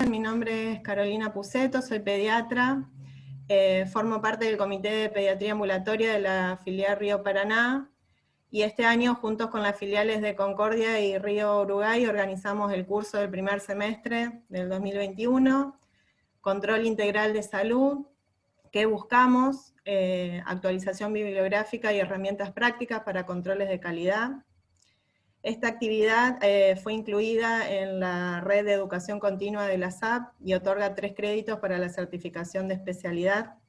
Mi nombre es Carolina Puceto, soy pediatra, formo parte del Comité de Pediatría Ambulatoria de la filial Río Paraná, y este año, juntos con las filiales de Concordia y Río Uruguay, organizamos el curso del primer semestre del 2021, Control Integral de Salud, que buscamos actualización bibliográfica y herramientas prácticas para controles de calidad. Esta actividad fue incluida en la red de educación continua de la SAP y otorga 3 créditos para la certificación de especialidad.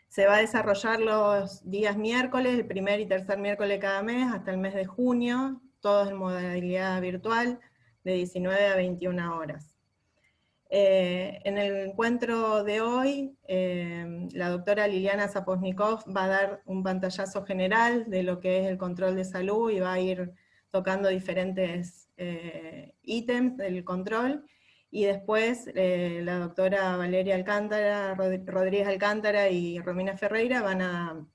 Se va a desarrollar los días miércoles, el primer y tercer miércoles de cada mes, hasta el mes de junio, todos en modalidad virtual, de 19 a 21 horas. En el encuentro de hoy, la doctora Liliana Saposnikov va a dar un pantallazo general de lo que es el control de salud y va a ir tocando diferentes ítems del control, y después la doctora Valeria Alcántara, Rodríguez Alcántara y Romina Ferreira van a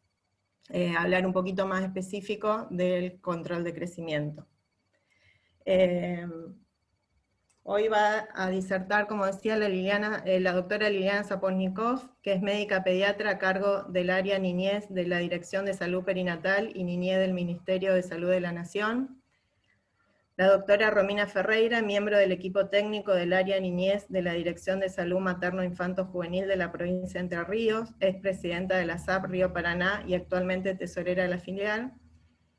hablar un poquito más específico del control de crecimiento. Hoy va a disertar, como decía la doctora Liliana Saposnikov, que es médica pediatra a cargo del área niñez de la Dirección de Salud Perinatal y Niñez del Ministerio de Salud de la Nación. La doctora Romina Ferreira, miembro del equipo técnico del área niñez de la Dirección de Salud Materno-Infanto-Juvenil de la provincia de Entre Ríos, es presidenta de la SAP Río Paraná y actualmente tesorera de la filial.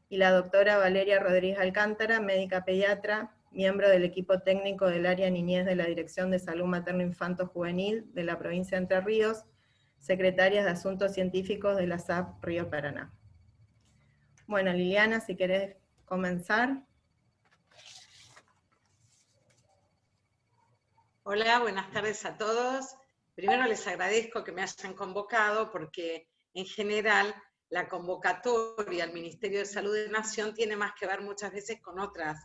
Y la doctora Valeria Rodríguez Alcántara, médica pediatra, miembro del equipo técnico del área niñez de la Dirección de Salud Materno-Infanto-Juvenil de la provincia de Entre Ríos, secretarias de Asuntos Científicos de la SAP Río Paraná. Bueno, Liliana, si querés comenzar. Hola, buenas tardes a todos. Primero les agradezco que me hayan convocado porque en general la convocatoria al Ministerio de Salud de Nación tiene más que ver muchas veces con otras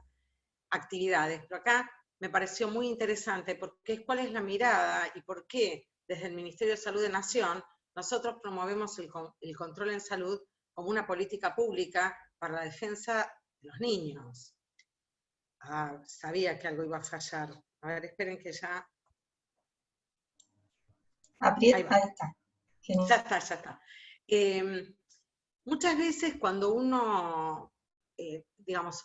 actividades, pero acá me pareció muy interesante porque es cuál es la mirada y por qué desde el Ministerio de Salud de Nación nosotros promovemos el control en salud como una política pública para la defensa de los niños. Sabía que algo iba a fallar. A ver, esperen que ya... Aprieta, ahí está. Ya está. Muchas veces cuando uno, digamos,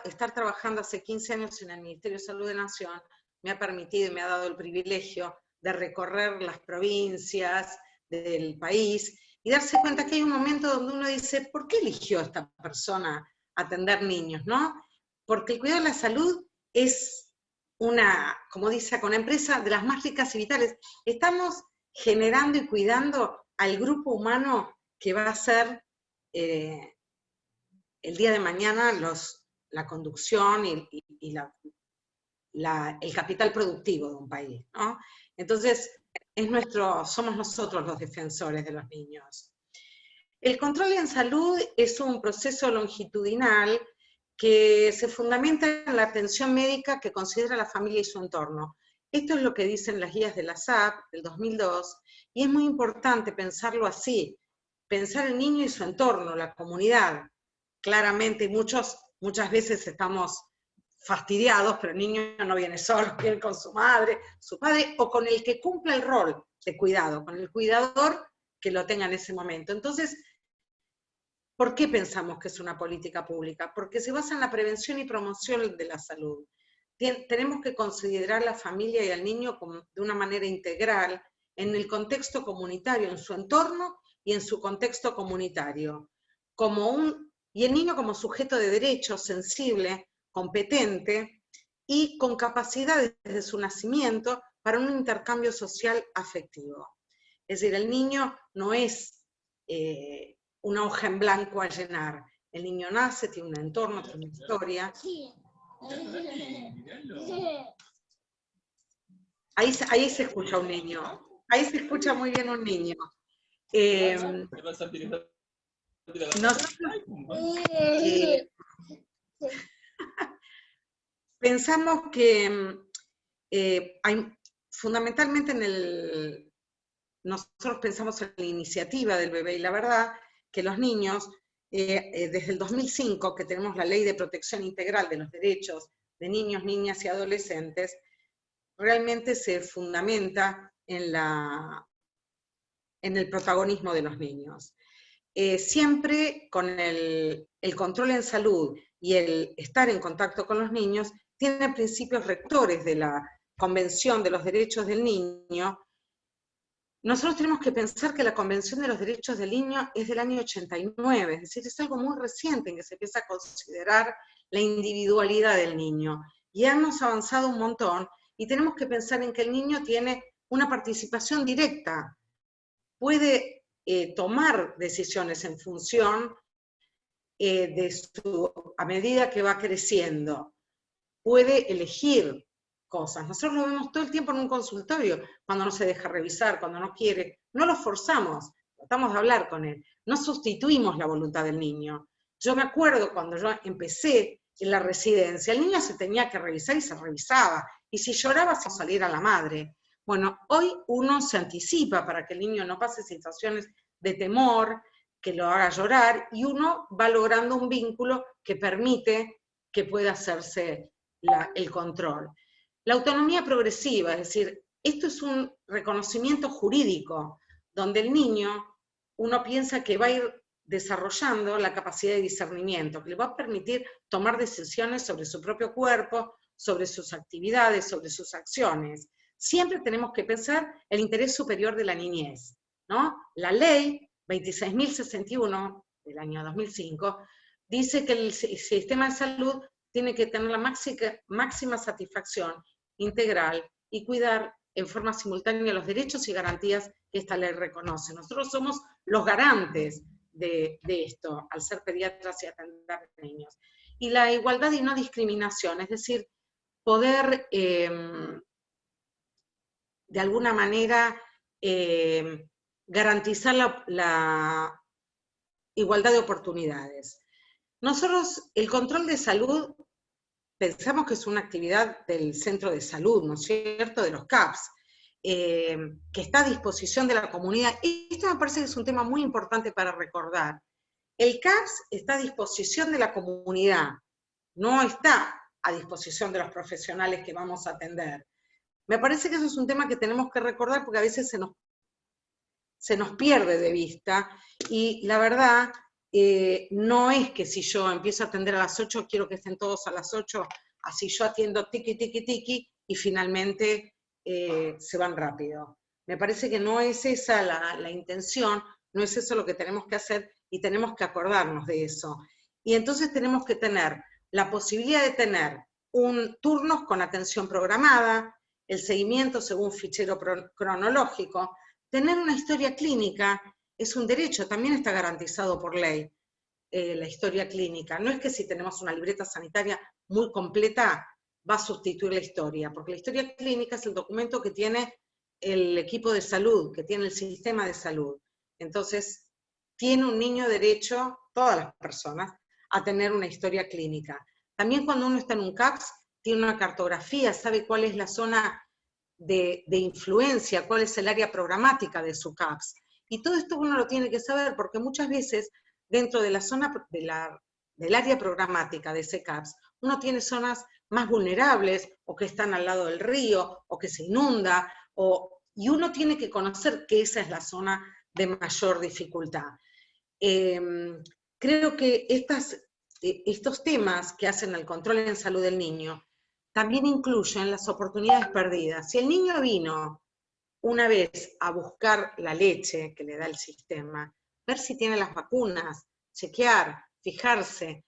estar trabajando hace 15 años en el Ministerio de Salud de Nación, me ha permitido y me ha dado el privilegio de recorrer las provincias del país y darse cuenta que hay un momento donde uno dice, ¿por qué eligió esta persona atender niños, no? Porque el cuidado de la salud es una, como dice acá, una empresa de las más ricas y vitales. Estamos generando y cuidando al grupo humano que va a ser el día de mañana la conducción y el capital productivo de un país, ¿no? Entonces, somos nosotros los defensores de los niños. El control en salud es un proceso longitudinal que se fundamenta en la atención médica que considera la familia y su entorno. Esto es lo que dicen las guías de la SAP del 2002, y es muy importante pensarlo así, pensar el niño y su entorno, la comunidad. Claramente muchas veces estamos fastidiados, pero el niño no viene solo, viene con su madre, su padre, o con el que cumpla el rol de cuidado, con el cuidador que lo tenga en ese momento. Entonces, ¿por qué pensamos que es una política pública? Porque se basa en la prevención y promoción de la salud. Tenemos que considerar a la familia y al niño de una manera integral en el contexto comunitario, en su entorno y en su contexto comunitario. Y el niño como sujeto de derechos, sensible, competente y con capacidades desde su nacimiento para un intercambio social afectivo. Es decir, el niño no es una hoja en blanco a llenar. El niño nace, tiene un entorno, tiene una historia. Ahí se escucha un niño. Ahí se escucha muy bien un niño. Pensamos que fundamentalmente nosotros pensamos en la iniciativa del bebé, y la verdad que los niños, desde el 2005, que tenemos la Ley de Protección Integral de los Derechos de Niños, Niñas y Adolescentes, realmente se fundamenta en el protagonismo de los niños. Siempre con el control en salud y el estar en contacto con los niños, tiene principios rectores de la Convención de los Derechos del Niño. Nosotros tenemos que pensar que la Convención de los Derechos del Niño es del año 89, es decir, es algo muy reciente en que se empieza a considerar la individualidad del niño. Y hemos avanzado un montón, y tenemos que pensar en que el niño tiene una participación directa, puede tomar decisiones en función a medida que va creciendo, puede elegir cosas. Nosotros lo vemos todo el tiempo en un consultorio, cuando no se deja revisar, cuando no quiere, no lo forzamos, tratamos de hablar con él, no sustituimos la voluntad del niño. Yo me acuerdo cuando yo empecé en la residencia, el niño se tenía que revisar y se revisaba, y si lloraba se salía a la madre. Bueno, hoy uno se anticipa para que el niño no pase situaciones de temor, que lo haga llorar, y uno va logrando un vínculo que permite que pueda hacerse el control. La autonomía progresiva, es decir, esto es un reconocimiento jurídico, donde el niño, uno piensa que va a ir desarrollando la capacidad de discernimiento, que le va a permitir tomar decisiones sobre su propio cuerpo, sobre sus actividades, sobre sus acciones. Siempre tenemos que pensar el interés superior de la niñez, ¿no? La ley 26.061 del año 2005 dice que el sistema de salud tiene que tener la máxima satisfacción integral y cuidar en forma simultánea los derechos y garantías que esta ley reconoce. Nosotros somos los garantes de esto, al ser pediatras y atender niños. Y la igualdad y no discriminación, es decir, poder de alguna manera garantizar la igualdad de oportunidades. Nosotros, el control de salud, pensamos que es una actividad del centro de salud, ¿no es cierto?, de los CAPS, que está a disposición de la comunidad. Esto me parece que es un tema muy importante para recordar. El CAPS está a disposición de la comunidad, no está a disposición de los profesionales que vamos a atender. Me parece que eso es un tema que tenemos que recordar porque a veces se nos pierde de vista, y la verdad, no es que si yo empiezo a atender a las 8, quiero que estén todos a las 8, así yo atiendo tiki, tiki, tiki, y finalmente se van rápido. Me parece que no es esa la intención, no es eso lo que tenemos que hacer, y tenemos que acordarnos de eso. Y entonces tenemos que tener la posibilidad de tener turnos con atención programada, el seguimiento según fichero cronológico. Tener una historia clínica es un derecho, también está garantizado por ley, la historia clínica. No es que si tenemos una libreta sanitaria muy completa va a sustituir la historia, porque la historia clínica es el documento que tiene el equipo de salud, que tiene el sistema de salud. Entonces, tiene un niño derecho, todas las personas, a tener una historia clínica. También cuando uno está en un CAPS, tiene una cartografía, sabe cuál es la zona de influencia, cuál es el área programática de su CAPS. Y todo esto uno lo tiene que saber, porque muchas veces dentro de la zona del área programática de ese CAPS, uno tiene zonas más vulnerables, o que están al lado del río, o que se inunda, y uno tiene que conocer que esa es la zona de mayor dificultad. Creo que estos temas que hacen el control en salud del niño también incluyen las oportunidades perdidas. Si el niño vino una vez a buscar la leche que le da el sistema, ver si tiene las vacunas, chequear, fijarse.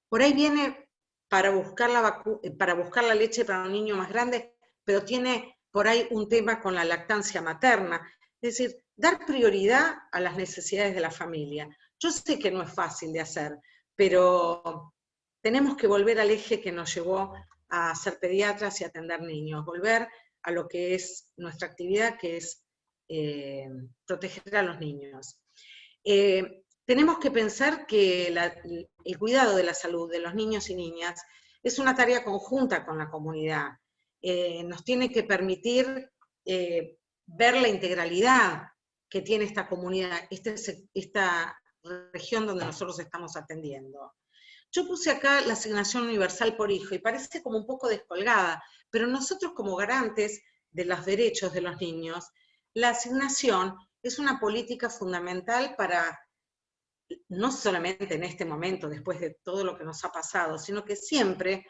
Por ahí viene para buscar la leche para un niño más grande, pero tiene por ahí un tema con la lactancia materna. Es decir, dar prioridad a las necesidades de la familia. Yo sé que no es fácil de hacer, pero tenemos que volver al eje que nos llevó a ser pediatras y atender niños, volver a lo que es nuestra actividad, que es proteger a los niños. Tenemos que pensar que el cuidado de la salud de los niños y niñas es una tarea conjunta con la comunidad. Nos tiene que permitir ver la integralidad que tiene esta comunidad, esta región donde nosotros estamos atendiendo. Yo puse acá la asignación universal por hijo, y parece como un poco descolgada, pero nosotros como garantes de los derechos de los niños, la asignación es una política fundamental para, no solamente en este momento, después de todo lo que nos ha pasado, sino que siempre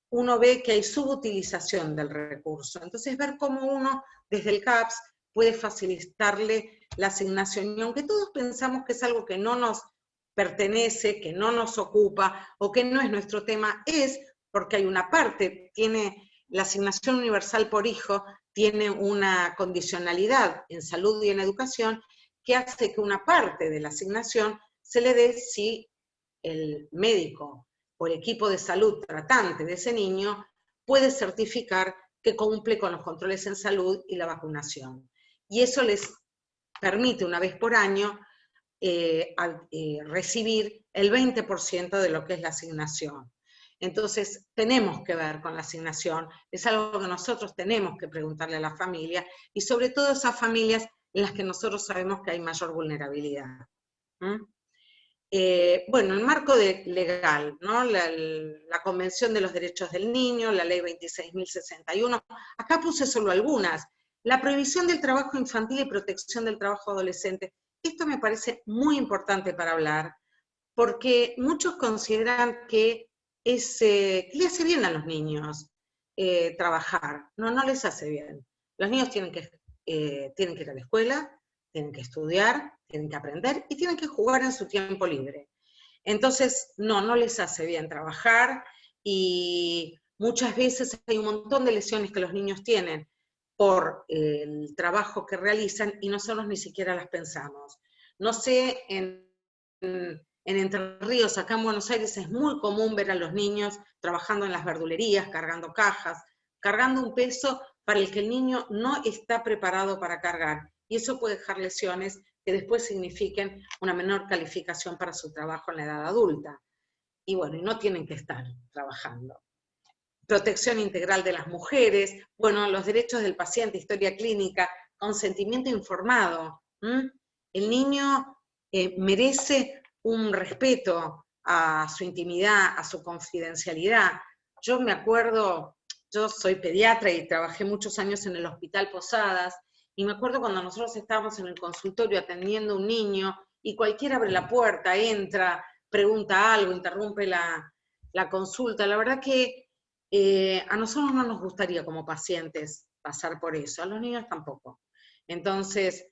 uno ve que hay subutilización del recurso. Entonces, ver cómo uno, desde el CAPS, puede facilitarle la asignación, y aunque todos pensamos que es algo que no nos pertenece, que no nos ocupa, o que no es nuestro tema, es porque hay una parte, tiene la asignación universal por hijo, tiene una condicionalidad en salud y en educación, que hace que una parte de la asignación se le dé si el médico o el equipo de salud tratante de ese niño puede certificar que cumple con los controles en salud y la vacunación. Y eso les permite una vez por año recibir el 20% de lo que es la asignación. Entonces, tenemos que ver con la asignación, es algo que nosotros tenemos que preguntarle a la familia, y sobre todo a esas familias en las que nosotros sabemos que hay mayor vulnerabilidad. Bueno, el marco legal, ¿no? La Convención de los Derechos del Niño, la Ley 26.061, acá puse solo algunas. La prohibición del trabajo infantil y protección del trabajo adolescente. Esto me parece muy importante para hablar, porque muchos consideran que le hace bien a los niños trabajar. No, no les hace bien. Los niños tienen que ir a la escuela, tienen que estudiar, tienen que aprender y tienen que jugar en su tiempo libre. Entonces, no les hace bien trabajar, y muchas veces hay un montón de lesiones que los niños tienen por el trabajo que realizan y nosotros ni siquiera las pensamos. No sé, en Entre Ríos, acá en Buenos Aires, es muy común ver a los niños trabajando en las verdulerías, cargando cajas, cargando un peso para el que el niño no está preparado para cargar. Y eso puede dejar lesiones que después signifiquen una menor calificación para su trabajo en la edad adulta. Y bueno, y no tienen que estar trabajando. Protección integral de las mujeres, bueno, los derechos del paciente, historia clínica, consentimiento informado. El niño merece un respeto a su intimidad, a su confidencialidad. Yo me acuerdo, yo soy pediatra y trabajé muchos años en el Hospital Posadas, y me acuerdo cuando nosotros estábamos en el consultorio atendiendo a un niño, y cualquiera abre la puerta, entra, pregunta algo, interrumpe la consulta. La verdad que a nosotros no nos gustaría como pacientes pasar por eso, a los niños tampoco. Entonces,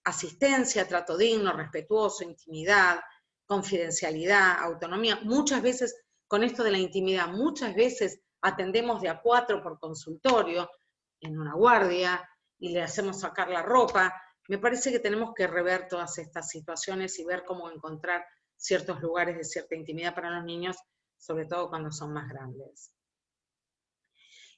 asistencia, trato digno, respetuoso, intimidad, confidencialidad, autonomía. Muchas veces, con esto de la intimidad, muchas veces atendemos de a 4 por consultorio, en una guardia, y le hacemos sacar la ropa. Me parece que tenemos que rever todas estas situaciones y ver cómo encontrar ciertos lugares de cierta intimidad para los niños, sobre todo cuando son más grandes.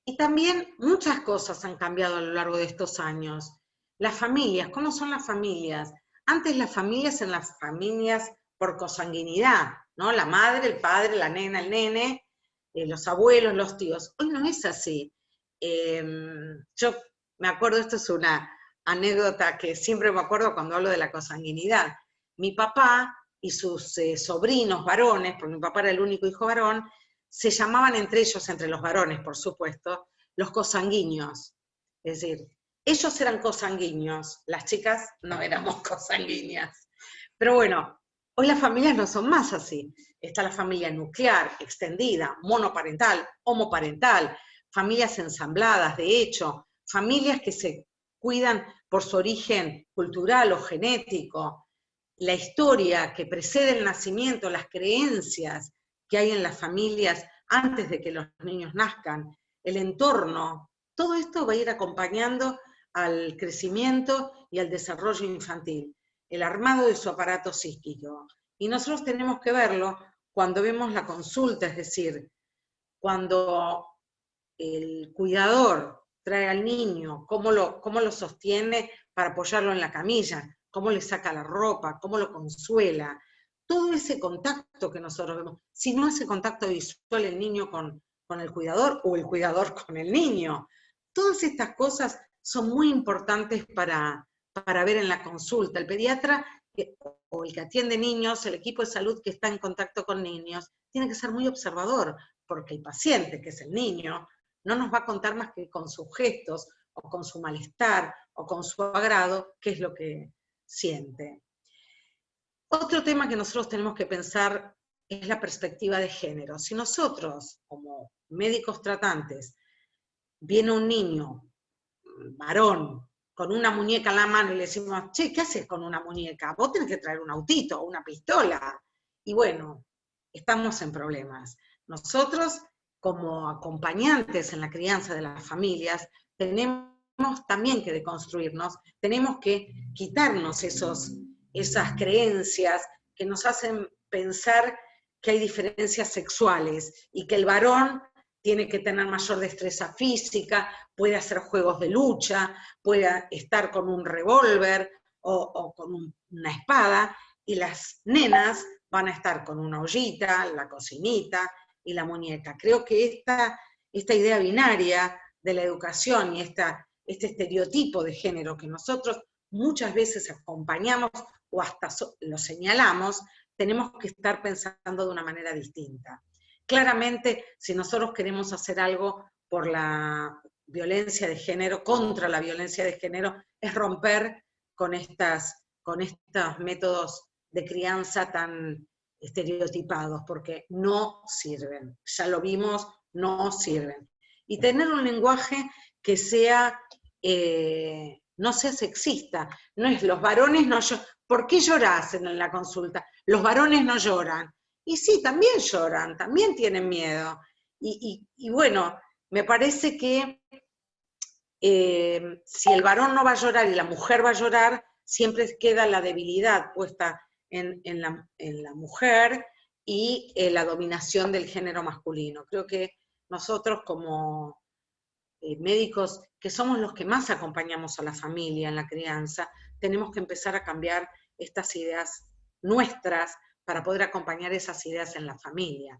Y también muchas cosas han cambiado a lo largo de estos años. Las familias, ¿cómo son las familias? Antes las familias eran las familias por consanguinidad, ¿no? La madre, el padre, la nena, el nene, los abuelos, los tíos. Hoy no es así. Yo me acuerdo, esto es una anécdota que siempre me acuerdo cuando hablo de la consanguinidad. Mi papá y sus sobrinos varones, porque mi papá era el único hijo varón, se llamaban entre ellos, entre los varones, por supuesto, los cosanguíneos. Es decir, ellos eran cosanguíneos, las chicas no éramos cosanguíneas. Pero bueno, hoy las familias no son más así. Está la familia nuclear, extendida, monoparental, homoparental, familias ensambladas, de hecho, familias que se cuidan por su origen cultural o genético, la historia que precede el nacimiento, las creencias que hay en las familias antes de que los niños nazcan, el entorno, todo esto va a ir acompañando al crecimiento y al desarrollo infantil, el armado de su aparato psíquico. Y nosotros tenemos que verlo cuando vemos la consulta, es decir, cuando el cuidador trae al niño, cómo lo sostiene para apoyarlo en la camilla, cómo le saca la ropa, cómo lo consuela. Todo ese contacto que nosotros vemos, si no ese contacto visual el niño con el cuidador o el cuidador con el niño, todas estas cosas son muy importantes para ver en la consulta. El pediatra o el que atiende niños, el equipo de salud que está en contacto con niños, tiene que ser muy observador, porque el paciente, que es el niño, no nos va a contar más que con sus gestos, o con su malestar, o con su agrado, qué es lo que siente. Otro tema que nosotros tenemos que pensar es la perspectiva de género. Si nosotros, como médicos tratantes, viene un niño, varón, con una muñeca en la mano y le decimos, che, ¿qué haces con una muñeca? Vos tenés que traer un autito o una pistola. Y bueno, estamos en problemas. Nosotros, como acompañantes en la crianza de las familias, tenemos también que deconstruirnos, tenemos que quitarnos esas creencias que nos hacen pensar que hay diferencias sexuales y que el varón tiene que tener mayor destreza física, puede hacer juegos de lucha, puede estar con un revólver o con una espada, y las nenas van a estar con una ollita, la cocinita y la muñeca. Creo que esta idea binaria de la educación y este estereotipo de género que nosotros muchas veces acompañamos o hasta lo señalamos, tenemos que estar pensando de una manera distinta. Claramente, si nosotros queremos hacer algo por la violencia de género, contra la violencia de género, es romper con estos métodos de crianza tan estereotipados, porque no sirven. Ya lo vimos, no sirven. Y tener un lenguaje que sea, no sea sexista. No es los varones no lloran. ¿Por qué llorás en la consulta? Los varones no lloran. Y sí, también lloran, también tienen miedo. Y bueno, me parece que si el varón no va a llorar y la mujer va a llorar, siempre queda la debilidad puesta en la mujer y la dominación del género masculino. Creo que nosotros como médicos, que somos los que más acompañamos a la familia en la crianza, tenemos que empezar a cambiar estas ideas nuestras para poder acompañar esas ideas en la familia.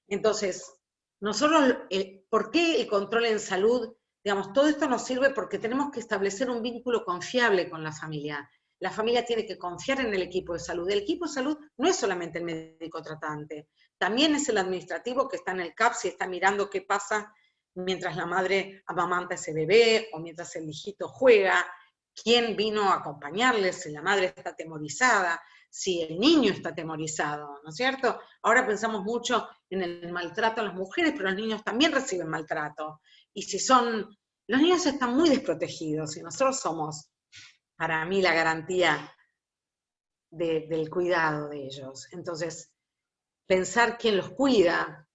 Entonces, nosotros, ¿por qué el control en salud? Digamos, todo esto nos sirve porque tenemos que establecer un vínculo confiable con la familia. La familia tiene que confiar en el equipo de salud. El equipo de salud no es solamente el médico tratante, también es el administrativo que está en el CAPS y está mirando qué pasa mientras la madre amamanta ese bebé o mientras el hijito juega, quién vino a acompañarles, si la madre está atemorizada, si el niño está atemorizado, ¿no es cierto? Ahora pensamos mucho en el maltrato a las mujeres, pero los niños también reciben maltrato. Y los niños están muy desprotegidos, y nosotros somos, para mí, la garantía del cuidado de ellos. Entonces, pensar quién los cuida,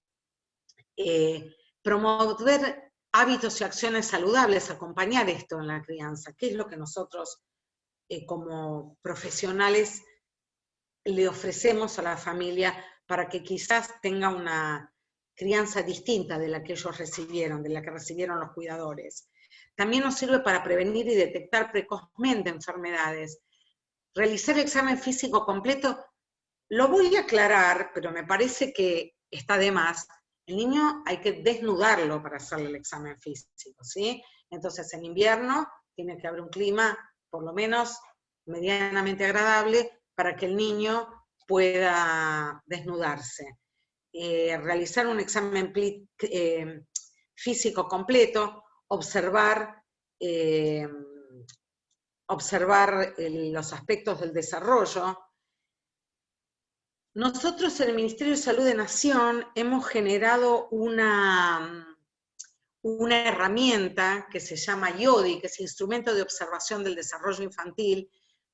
promover hábitos y acciones saludables, acompañar esto en la crianza, que es lo que nosotros como profesionales le ofrecemos a la familia para que quizás tenga una crianza distinta de la que ellos recibieron, de la que recibieron los cuidadores. También nos sirve para prevenir y detectar precozmente enfermedades. Realizar el examen físico completo, lo voy a aclarar, pero me parece que está de más. El niño hay que desnudarlo para hacerle el examen físico, ¿sí? Entonces en invierno tiene que haber un clima, por lo menos medianamente agradable, para que el niño pueda desnudarse. Realizar un examen físico completo, observar los aspectos del desarrollo. Nosotros en el Ministerio de Salud de Nación hemos generado una herramienta que se llama IODI, que es Instrumento de Observación del Desarrollo Infantil.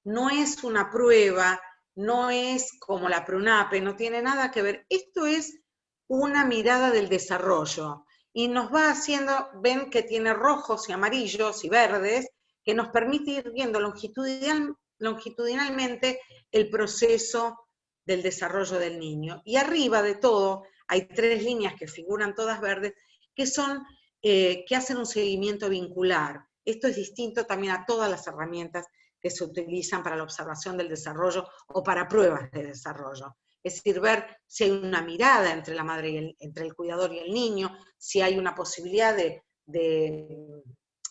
No es una prueba, no es como la PRUNAPE, no tiene nada que ver. Esto es una mirada del desarrollo y nos va haciendo, ven que tiene rojos y amarillos y verdes, que nos permite ir viendo longitudinalmente el proceso del desarrollo del niño. Y arriba de todo hay 3 líneas que figuran todas verdes, que son que hacen un seguimiento vincular. Esto es distinto también a todas las herramientas que se utilizan para la observación del desarrollo o para pruebas de desarrollo. Es decir, ver si hay una mirada entre la madre entre el cuidador y el niño, si hay una posibilidad de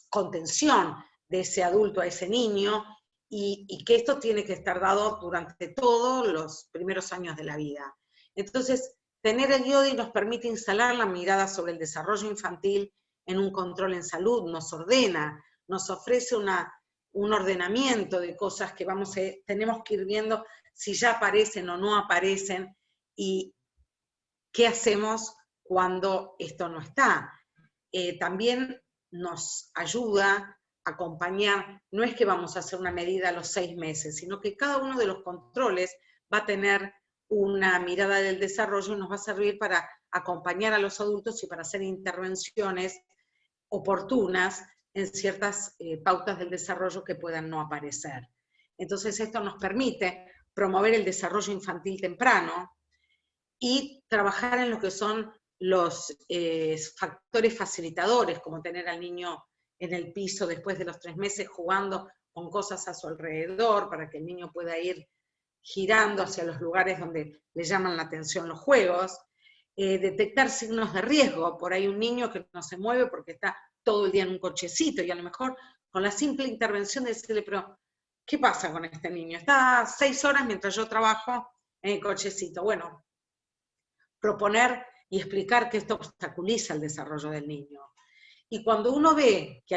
contención de ese adulto a ese niño, y que esto tiene que estar dado durante todos los primeros años de la vida. Entonces, tener el IODI nos permite instalar la mirada sobre el desarrollo infantil en un control en salud, nos ordena, nos ofrece un ordenamiento de cosas que tenemos que ir viendo si ya aparecen o no aparecen, y qué hacemos cuando esto no está. También nos ayuda a acompañar, no es que vamos a hacer una medida a los 6 meses, sino que cada uno de los controles va a tener una mirada del desarrollo y nos va a servir para acompañar a los adultos y para hacer intervenciones oportunas en ciertas pautas del desarrollo que puedan no aparecer. Entonces esto nos permite promover el desarrollo infantil temprano y trabajar en lo que son los factores facilitadores, como tener al niño en el piso después de los 3 meses jugando con cosas a su alrededor, para que el niño pueda ir girando hacia los lugares donde le llaman la atención los juegos, detectar signos de riesgo, por ahí un niño que no se mueve porque está todo el día en un cochecito, y a lo mejor con la simple intervención de decirle, pero ¿qué pasa con este niño? Está 6 horas mientras yo trabajo en el cochecito. Bueno, proponer y explicar que esto obstaculiza el desarrollo del niño. Y cuando uno ve que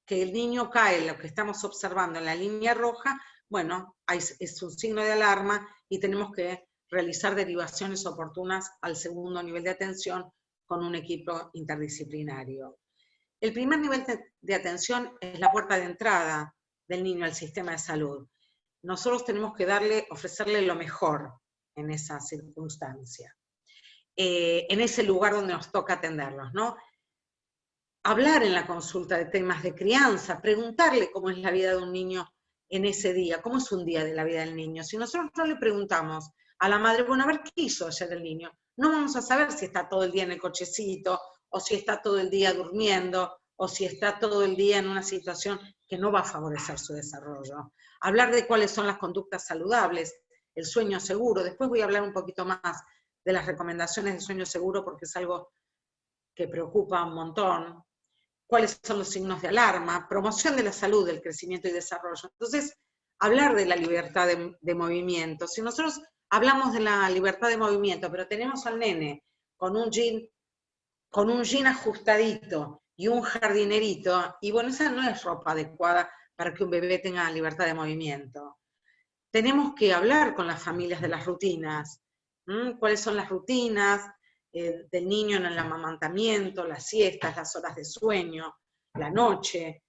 que el niño cae, lo que estamos observando en la línea roja, bueno, es un signo de alarma y tenemos que realizar derivaciones oportunas al segundo nivel de atención con un equipo interdisciplinario. El primer nivel de atención es la puerta de entrada del niño al sistema de salud. Nosotros tenemos que ofrecerle lo mejor en esa circunstancia, en ese lugar donde nos toca atenderlos, ¿no? Hablar en la consulta de temas de crianza, preguntarle cómo es la vida de un niño en ese día, cómo es un día de la vida del niño. Si nosotros no le preguntamos a la madre, bueno, a ver qué hizo ayer el niño, no vamos a saber si está todo el día en el cochecito, o si está todo el día durmiendo, o si está todo el día en una situación que no va a favorecer su desarrollo. Hablar de cuáles son las conductas saludables, el sueño seguro. Después voy a hablar un poquito más de las recomendaciones del sueño seguro, porque es algo que preocupa un montón. Cuáles son los signos de alarma, promoción de la salud, del crecimiento y desarrollo. Entonces, hablar de la libertad de movimiento. Si nosotros hablamos de la libertad de movimiento, pero tenemos al nene con un jean ajustadito y un jardinerito, y bueno, esa no es ropa adecuada para que un bebé tenga libertad de movimiento. Tenemos que hablar con las familias de las rutinas. ¿Cuáles son las rutinas del niño en el amamantamiento, las siestas, las horas de sueño, la noche,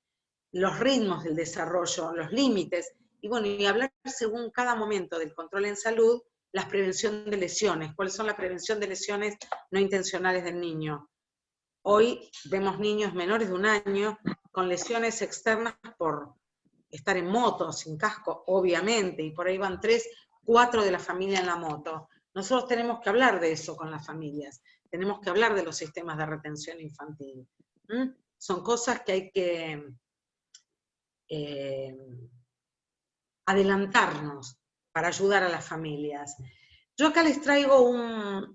los ritmos del desarrollo, los límites? Y bueno, y hablar según cada momento del control en salud, la prevención de lesiones. ¿Cuáles son la prevención de lesiones no intencionales del niño? Hoy vemos niños menores de 1 año con lesiones externas por estar en moto, sin casco, obviamente, y por ahí van 3, 4 de la familia en la moto. Nosotros tenemos que hablar de eso con las familias, tenemos que hablar de los sistemas de retención infantil. Son cosas que hay que adelantarnos para ayudar a las familias. Yo acá les traigo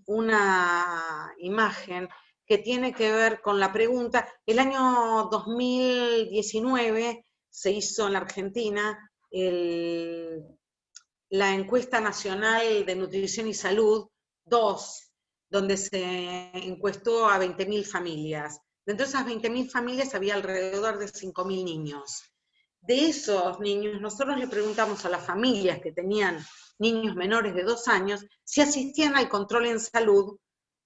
una imagen que tiene que ver con la pregunta. El año 2019 se hizo en la Argentina la encuesta nacional de nutrición y salud 2, donde se encuestó a 20.000 familias. Dentro de esas 20.000 familias había alrededor de 5.000 niños. De esos niños, nosotros le preguntamos a las familias que tenían niños menores de 2 años si asistían al control en salud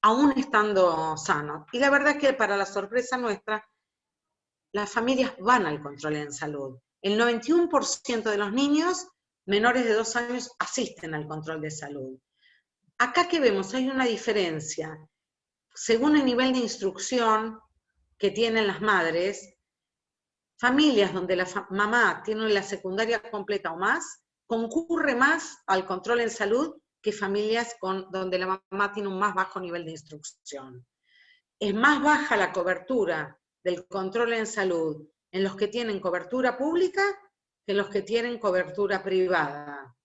aún estando sanos. Y la verdad es que, para la sorpresa nuestra, las familias van al control en salud. El 91% de los niños menores de 2 años asisten al control de salud. Acá que vemos, hay una diferencia. Según el nivel de instrucción que tienen las madres, familias donde la mamá tiene la secundaria completa o más, concurre más al control en salud que familias donde la mamá tiene un más bajo nivel de instrucción. Es más baja la cobertura del control en salud en los que tienen cobertura pública que en los que tienen cobertura privada.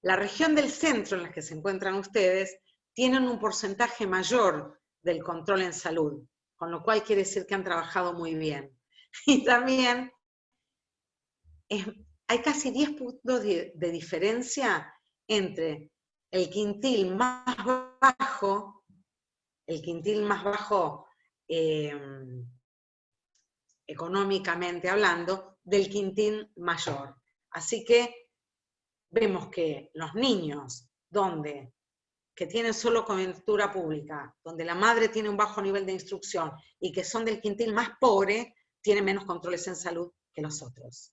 La región del centro en la que se encuentran ustedes tienen un porcentaje mayor del control en salud, con lo cual quiere decir que han trabajado muy bien. Y también hay casi 10 puntos de diferencia entre el quintil más bajo el quintil más bajo económicamente hablando, del quintil mayor. Así que vemos que los niños que tienen solo cobertura pública, donde la madre tiene un bajo nivel de instrucción y que son del quintil más pobre, tienen menos controles en salud que los otros.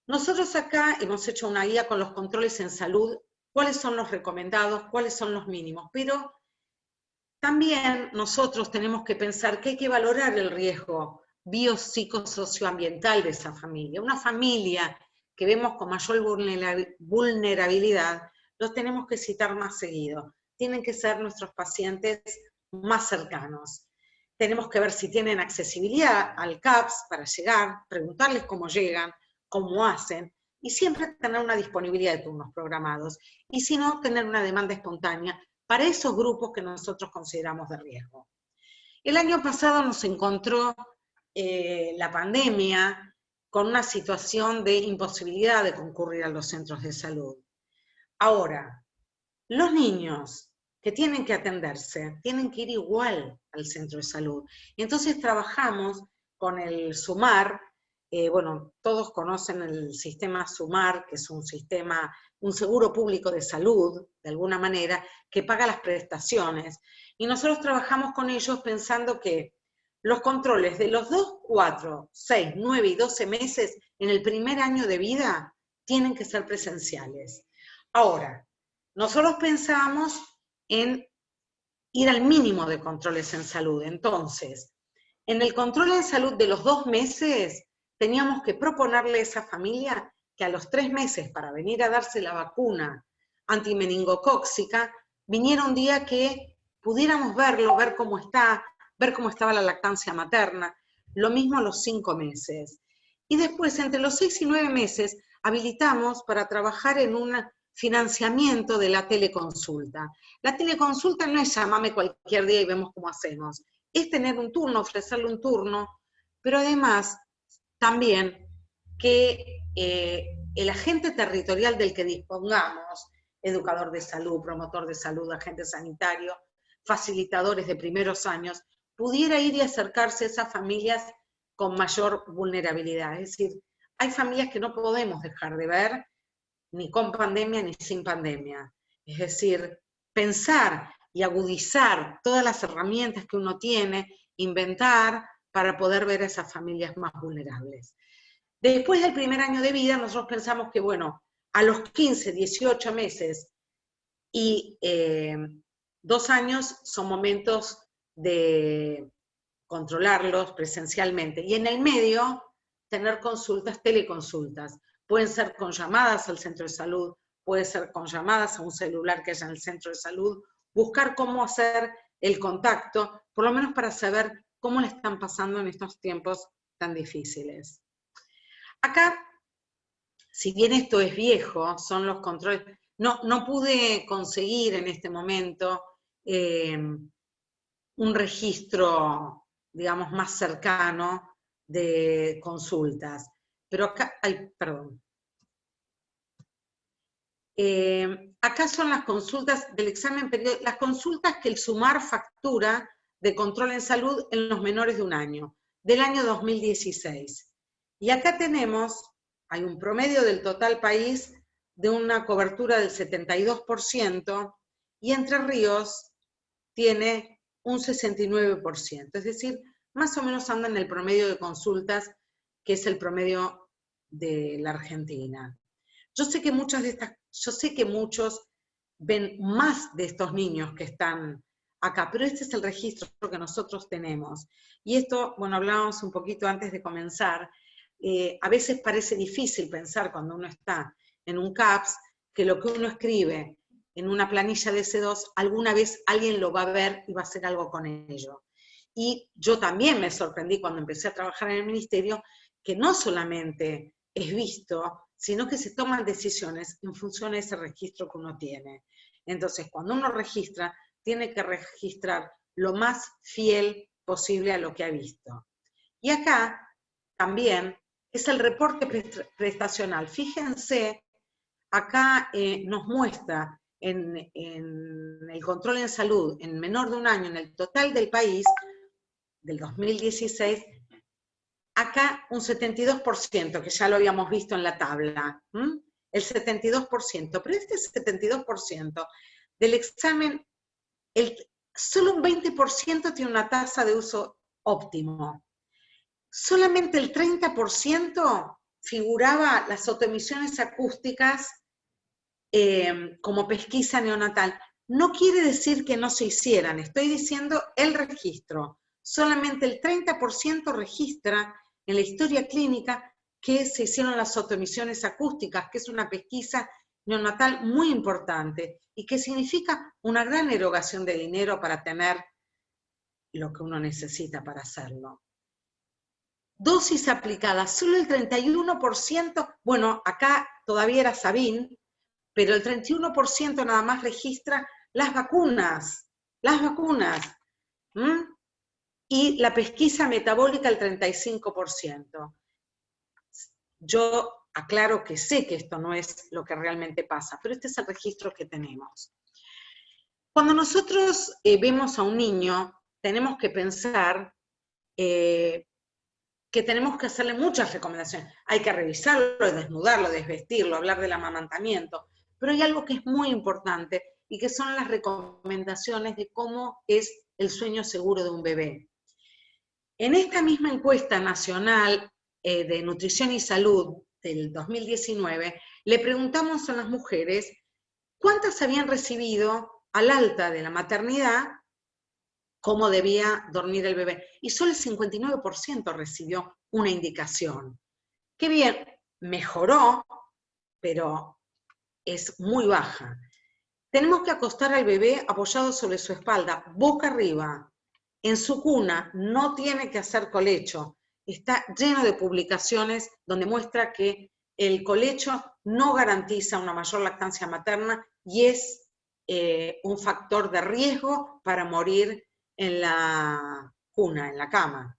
Nosotros acá hemos hecho una guía con los controles en salud, cuáles son los recomendados, cuáles son los mínimos, pero también nosotros tenemos que pensar que hay que valorar el riesgo biopsicosocioambiental de esa familia. Una familia que vemos con mayor vulnerabilidad, los tenemos que citar más seguido. Tienen que ser nuestros pacientes más cercanos. Tenemos que ver si tienen accesibilidad al CAPS para llegar, preguntarles cómo llegan, cómo hacen, y siempre tener una disponibilidad de turnos programados. Y si no, tener una demanda espontánea para esos grupos que nosotros consideramos de riesgo. El año pasado nos encontró la pandemia con una situación de imposibilidad de concurrir a los centros de salud. Ahora, los niños que tienen que atenderse tienen que ir igual al centro de salud. Y entonces trabajamos con el SUMAR. Bueno, todos conocen el sistema SUMAR, que es un seguro público de salud, de alguna manera, que paga las prestaciones. Y nosotros trabajamos con ellos pensando que los controles de los 2, 4, 6, 9 y 12 meses en el primer año de vida tienen que ser presenciales. Ahora, nosotros pensamos en ir al mínimo de controles en salud. Entonces, en el control en salud de los 2 meses, teníamos que proponerle a esa familia que a los 3 meses, para venir a darse la vacuna antimeningocóxica, viniera un día que pudiéramos verlo, ver cómo está, ver cómo estaba la lactancia materna, lo mismo a los 5 meses. Y después, entre los 6 y 9 meses, habilitamos para trabajar en un financiamiento de la teleconsulta. La teleconsulta no es llamame cualquier día y vemos cómo hacemos, es tener un turno, ofrecerle un turno, pero además también que el agente territorial del que dispongamos, educador de salud, promotor de salud, agente sanitario, facilitadores de primeros años, pudiera ir y acercarse a esas familias con mayor vulnerabilidad. Es decir, hay familias que no podemos dejar de ver, ni con pandemia ni sin pandemia. Es decir, pensar y agudizar todas las herramientas que uno tiene, inventar para poder ver a esas familias más vulnerables. Después del primer año de vida, nosotros pensamos que, bueno, a los 15, 18 meses y 2 años son momentos de controlarlos presencialmente. Y en el medio, tener consultas, teleconsultas. Pueden ser con llamadas al centro de salud, puede ser con llamadas a un celular que haya en el centro de salud, buscar cómo hacer el contacto, por lo menos para saber cómo le están pasando en estos tiempos tan difíciles. Acá, si bien esto es viejo, son los controles, no pude conseguir en este momento un registro, digamos, más cercano de consultas. Pero acá, acá son las consultas del examen periódico, las consultas que el SUMAR factura de control en salud en los menores de 1 año, del año 2016. Y acá tenemos, hay un promedio del total país de una cobertura del 72%, y Entre Ríos tiene un 69%, es decir, más o menos anda en el promedio de consultas, que es el promedio de la Argentina. Yo sé que muchos ven más de estos niños que están acá, pero este es el registro que nosotros tenemos. Y esto, bueno, hablábamos un poquito antes de comenzar, a veces parece difícil pensar cuando uno está en un CAPS, que lo que uno escribe en una planilla de C2, alguna vez alguien lo va a ver y va a hacer algo con ello. Y yo también me sorprendí cuando empecé a trabajar en el ministerio, que no solamente es visto, sino que se toman decisiones en función de ese registro que uno tiene. Entonces, cuando uno registra, tiene que registrar lo más fiel posible a lo que ha visto. Y acá también es el reporte prestacional. Fíjense, acá nos muestra en el control en salud en menor de un año en el total del país, del 2016, acá un 72%, que ya lo habíamos visto en la tabla, el 72%, pero este 72% del examen, solo un 20% tiene una tasa de uso óptimo. Solamente el 30% figuraba las autoemisiones acústicas como pesquisa neonatal. No quiere decir que no se hicieran, estoy diciendo el registro. Solamente el 30% registra en la historia clínica que se hicieron las autoemisiones acústicas, que es una pesquisa neonatal muy importante y que significa una gran erogación de dinero para tener lo que uno necesita para hacerlo. Dosis aplicadas, solo el 31%, bueno, acá todavía era Sabin, pero el 31% nada más registra las vacunas, y la pesquisa metabólica el 35%. Yo aclaro que sé que esto no es lo que realmente pasa, pero este es el registro que tenemos. Cuando nosotros vemos a un niño, tenemos que pensar que tenemos que hacerle muchas recomendaciones. Hay que revisarlo, desnudarlo, desvestirlo, hablar del amamantamiento, pero hay algo que es muy importante y que son las recomendaciones de cómo es el sueño seguro de un bebé. En esta misma encuesta nacional de nutrición y salud del 2019, le preguntamos a las mujeres cuántas habían recibido al alta de la maternidad cómo debía dormir el bebé. Y solo el 59% recibió una indicación. Qué bien, mejoró, pero es muy baja. Tenemos que acostar al bebé apoyado sobre su espalda, boca arriba, en su cuna, no tiene que hacer colecho. Está lleno de publicaciones donde muestra que el colecho no garantiza una mayor lactancia materna y es un factor de riesgo para morir en la cuna, en la cama.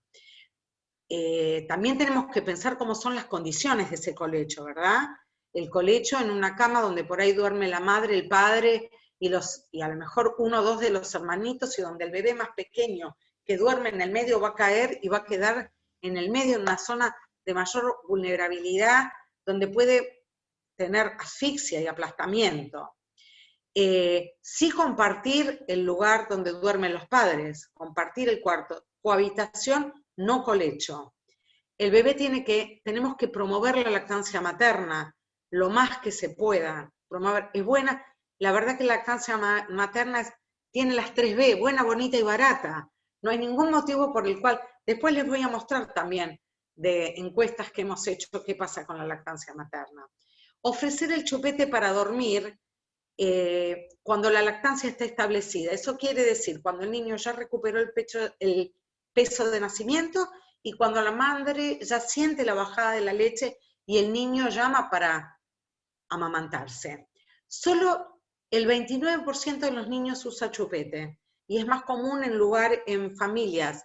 También tenemos que pensar cómo son las condiciones de ese colecho, ¿verdad? El colecho en una cama donde por ahí duerme la madre, el padre, y a lo mejor uno o dos de los hermanitos, y donde el bebé más pequeño que duerme en el medio va a caer y va a quedar en el medio, en una zona de mayor vulnerabilidad, donde puede tener asfixia y aplastamiento. Sí compartir el lugar donde duermen los padres, compartir el cuarto, cohabitación, no colecho. El bebé tenemos que promover la lactancia materna lo más que se pueda. Promover, es buena, la verdad que la lactancia materna tiene las 3B, buena, bonita y barata. No hay ningún motivo por el cual, después les voy a mostrar también de encuestas que hemos hecho qué pasa con la lactancia materna. Ofrecer el chupete para dormir cuando la lactancia está establecida. Eso quiere decir cuando el niño ya recuperó el peso de nacimiento y cuando la madre ya siente la bajada de la leche y el niño llama para amamantarse. Solo el 29% de los niños usa chupete y es más común en familias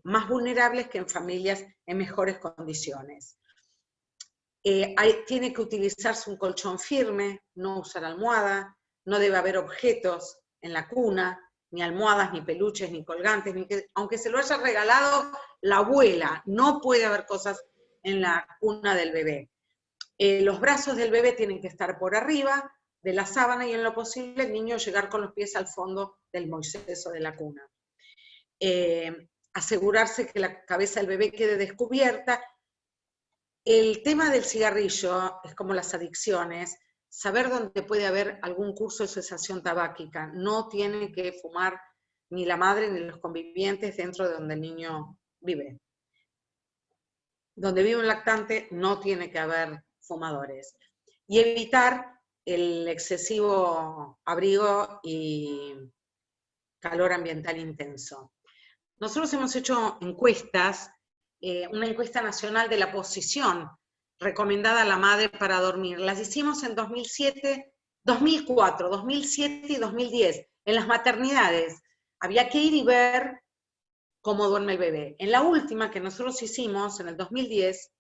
más vulnerables que en familias en mejores condiciones. Tiene que utilizarse un colchón firme, no usar almohada, no debe haber objetos en la cuna, ni almohadas, ni peluches, ni colgantes, aunque se lo haya regalado la abuela, no puede haber cosas en la cuna del bebé. Los brazos del bebé tienen que estar por arriba de la sábana y en lo posible el niño llegar con los pies al fondo del Moisés o de la cuna. Asegurarse que la cabeza del bebé quede descubierta. El tema del cigarrillo es como las adicciones, saber dónde puede haber algún curso de cesación tabáquica. No tiene que fumar ni la madre ni los convivientes dentro de donde el niño vive. Donde vive un lactante no tiene que haber fumadores. Y evitar el excesivo abrigo y calor ambiental intenso. Nosotros hemos hecho encuestas, una encuesta nacional de la posición recomendada a la madre para dormir. Las hicimos en 2004, 2007 y 2010, en las maternidades. Había que ir y ver cómo duerme el bebé. En la última que nosotros hicimos, en el 2010,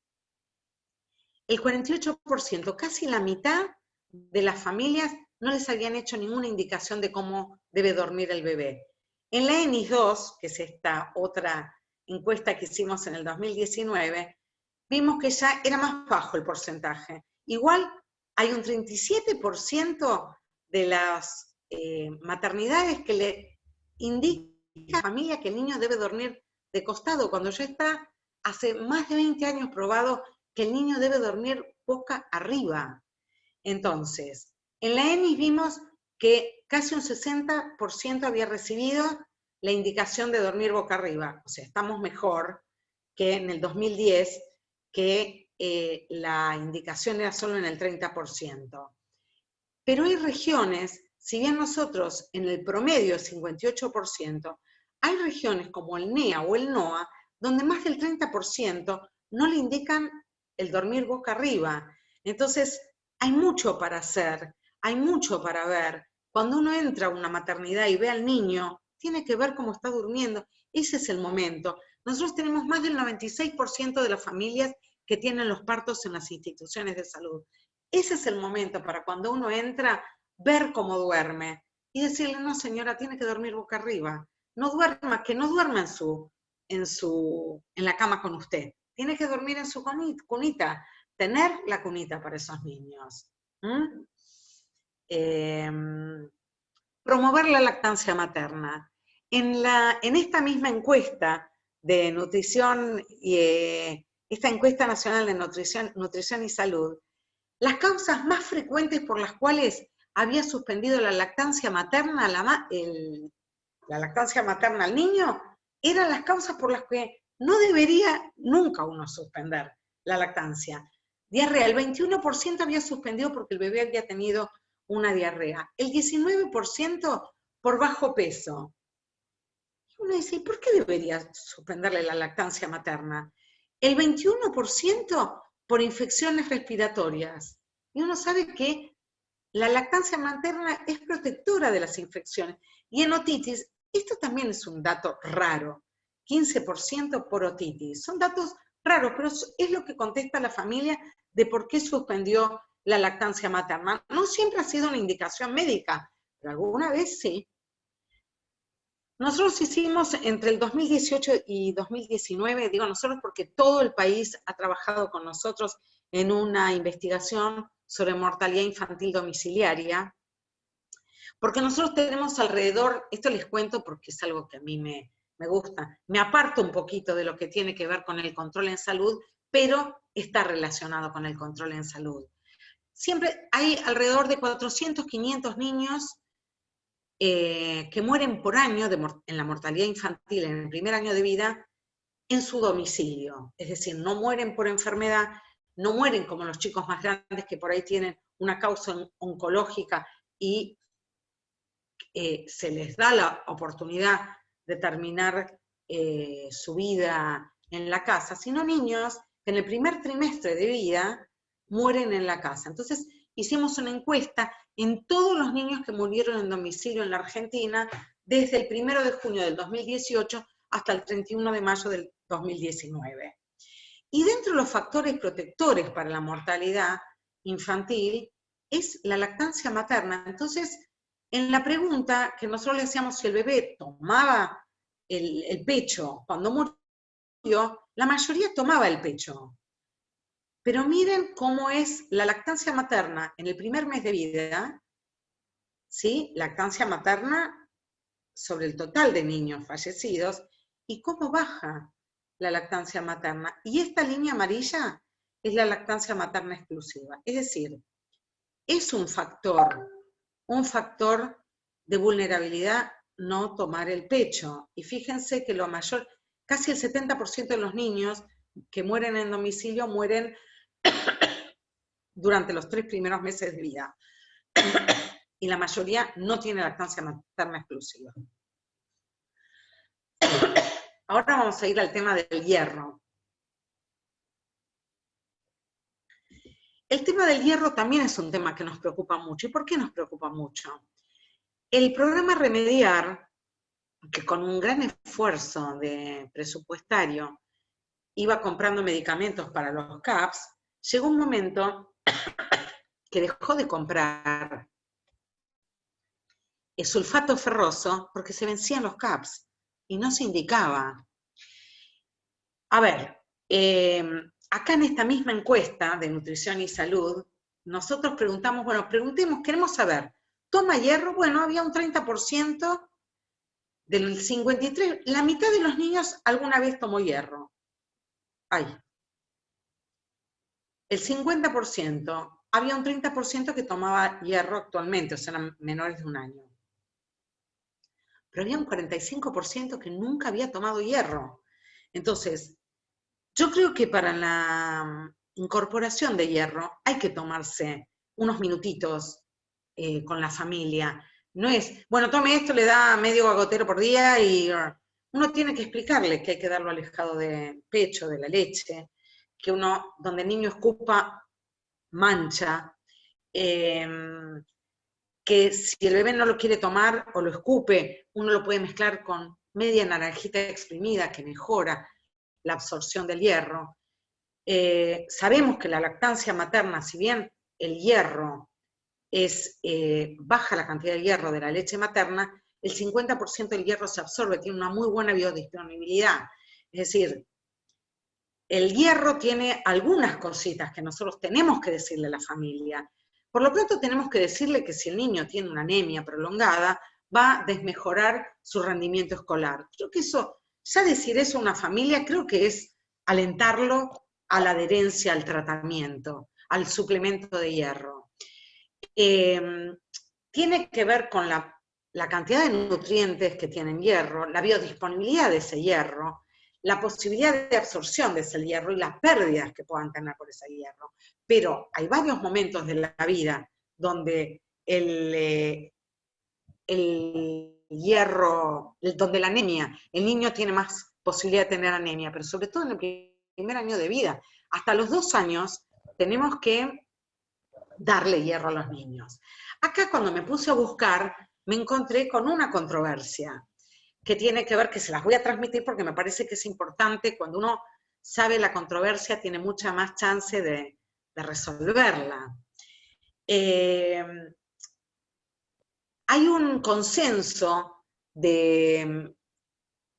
el 48%, casi la mitad de las familias no les habían hecho ninguna indicación de cómo debe dormir el bebé. En la ENIS 2, que es esta otra encuesta que hicimos en el 2019, vimos que ya era más bajo el porcentaje. Igual hay un 37% de las maternidades que le indica a la familia que el niño debe dormir de costado, cuando ya está hace más de 20 años probado que el niño debe dormir boca arriba. Entonces, en la ENIS vimos que casi un 60% había recibido la indicación de dormir boca arriba. O sea, estamos mejor que en el 2010, que la indicación era solo en el 30%. Pero hay regiones, si bien nosotros en el promedio es 58%, hay regiones como el NEA o el NOA, donde más del 30% no le indican el dormir boca arriba. Entonces, hay mucho para hacer, hay mucho para ver. Cuando uno entra a una maternidad y ve al niño, tiene que ver cómo está durmiendo. Ese es el momento. Nosotros tenemos más del 96% de las familias que tienen los partos en las instituciones de salud. Ese es el momento para cuando uno entra, ver cómo duerme y decirle, no señora, tiene que dormir boca arriba. No duerma, que no duerma en la cama con usted. Tiene que dormir en su cunita, tener la cunita para esos niños. Promover la lactancia materna. En esta misma encuesta de nutrición, esta encuesta nacional de nutrición y salud, las causas más frecuentes por las cuales había suspendido la lactancia materna, la lactancia materna al niño, eran las causas por las que no debería nunca uno suspender la lactancia. Diarrea, el 21% había suspendido porque el bebé había tenido una diarrea. El 19% por bajo peso. Y uno dice, ¿por qué debería suspenderle la lactancia materna? El 21% por infecciones respiratorias. Y uno sabe que la lactancia materna es protectora de las infecciones. Y en otitis, esto también es un dato raro, 15% por otitis. Son datos raros, pero es lo que contesta la familia de por qué suspendió la lactancia materna. No siempre ha sido una indicación médica, pero alguna vez sí. Nosotros hicimos entre el 2018 y 2019, digo nosotros porque todo el país ha trabajado con nosotros en una investigación sobre mortalidad infantil domiciliaria, porque nosotros tenemos alrededor, esto les cuento porque es algo que a mí me gusta, me aparto un poquito de lo que tiene que ver con el control en salud, pero está relacionado con el control en salud. Siempre hay alrededor de 400, 500 niños que mueren por año en la mortalidad infantil en el primer año de vida en su domicilio. Es decir, no mueren por enfermedad, no mueren como los chicos más grandes que por ahí tienen una causa oncológica y se les da la oportunidad de terminar su vida en la casa, sino niños que en el primer trimestre de vida mueren en la casa. Entonces, hicimos una encuesta en todos los niños que murieron en domicilio en la Argentina desde el 1 de junio del 2018 hasta el 31 de mayo del 2019. Y dentro de los factores protectores para la mortalidad infantil es la lactancia materna. Entonces, en la pregunta que nosotros le hacíamos si el bebé tomaba el pecho cuando murió, la mayoría tomaba el pecho. Pero miren cómo es la lactancia materna en el primer mes de vida, ¿sí? Lactancia materna sobre el total de niños fallecidos, y cómo baja la lactancia materna. Y esta línea amarilla es la lactancia materna exclusiva. Es decir, es un factor de vulnerabilidad no tomar el pecho. Y fíjense que casi el 70% de los niños que mueren en domicilio mueren durante los 3 primeros meses de vida. Y la mayoría no tiene lactancia materna exclusiva. Ahora vamos a ir al tema del hierro. El tema del hierro también es un tema que nos preocupa mucho. ¿Y por qué nos preocupa mucho? El programa Remediar, que con un gran esfuerzo presupuestario iba comprando medicamentos para los CAPS, llegó un momento que dejó de comprar sulfato ferroso porque se vencían los CAPS y no se indicaba. A ver, acá en esta misma encuesta de nutrición y salud, nosotros preguntamos, bueno, queremos saber, ¿toma hierro? Bueno, había un 30% del 53%, la mitad de los niños alguna vez tomó hierro. Ay. El 50%, había un 30% que tomaba hierro actualmente, o sea, eran menores de 1 año. Pero había un 45% que nunca había tomado hierro. Entonces, yo creo que para la incorporación de hierro hay que tomarse unos minutitos con la familia. No es, bueno, tome esto, le da medio gagotero por día y uno tiene que explicarle que hay que darlo alejado del pecho, de la leche, que uno, donde el niño escupa, mancha, que si el bebé no lo quiere tomar o lo escupe, uno lo puede mezclar con media naranjita exprimida que mejora la absorción del hierro. Sabemos que la lactancia materna, si bien el hierro baja la cantidad de hierro de la leche materna, el 50% del hierro se absorbe, tiene una muy buena biodisponibilidad. Es decir, el hierro tiene algunas cositas que nosotros tenemos que decirle a la familia. Por lo pronto tenemos que decirle que si el niño tiene una anemia prolongada, va a desmejorar su rendimiento escolar. Creo que eso, ya decir eso a una familia, creo que es alentarlo a la adherencia al tratamiento, al suplemento de hierro. Tiene que ver con la cantidad de nutrientes que tienen hierro, la biodisponibilidad de ese hierro, la posibilidad de absorción de ese hierro y las pérdidas que puedan tener por ese hierro. Pero hay varios momentos de la vida donde el hierro, donde la anemia, el niño tiene más posibilidad de tener anemia, pero sobre todo en el primer año de vida. Hasta los 2 años tenemos que darle hierro a los niños. Acá cuando me puse a buscar, me encontré con una controversia que tiene que ver, que se las voy a transmitir porque me parece que es importante, cuando uno sabe la controversia tiene mucha más chance de resolverla. Hay un consenso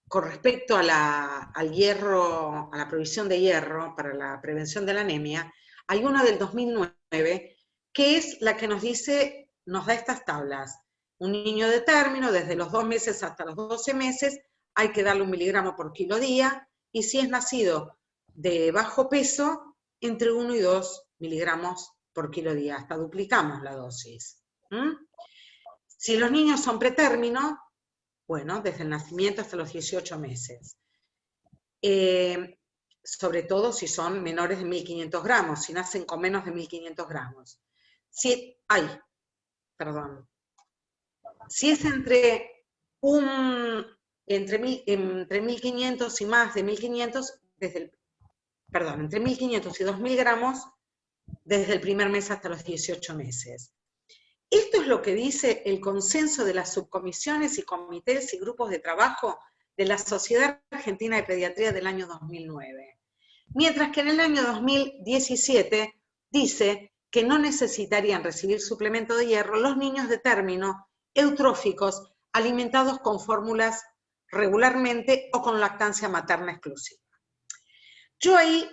con respecto al hierro, a la provisión de hierro para la prevención de la anemia. Hay una del 2009 que es la que nos dice, nos da estas tablas. Un niño de término, desde los 2 meses hasta los 12 meses, hay que darle 1 miligramo por kilo día, y si es nacido de bajo peso, entre 1 y 2 miligramos por kilo día, hasta duplicamos la dosis. Si los niños son pretérmino, bueno, desde el nacimiento hasta los 18 meses. Sobre todo si son menores de 1.500 gramos, si nacen con menos de 1.500 gramos. Si es entre 1.500 y más de 1.500, entre 1.500 y 2.000 gramos, desde el primer mes hasta los 18 meses. Esto es lo que dice el consenso de las subcomisiones y comités y grupos de trabajo de la Sociedad Argentina de Pediatría del año 2009. Mientras que en el año 2017 dice que no necesitarían recibir suplemento de hierro los niños de término eutróficos alimentados con fórmulas regularmente o con lactancia materna exclusiva. Yo ahí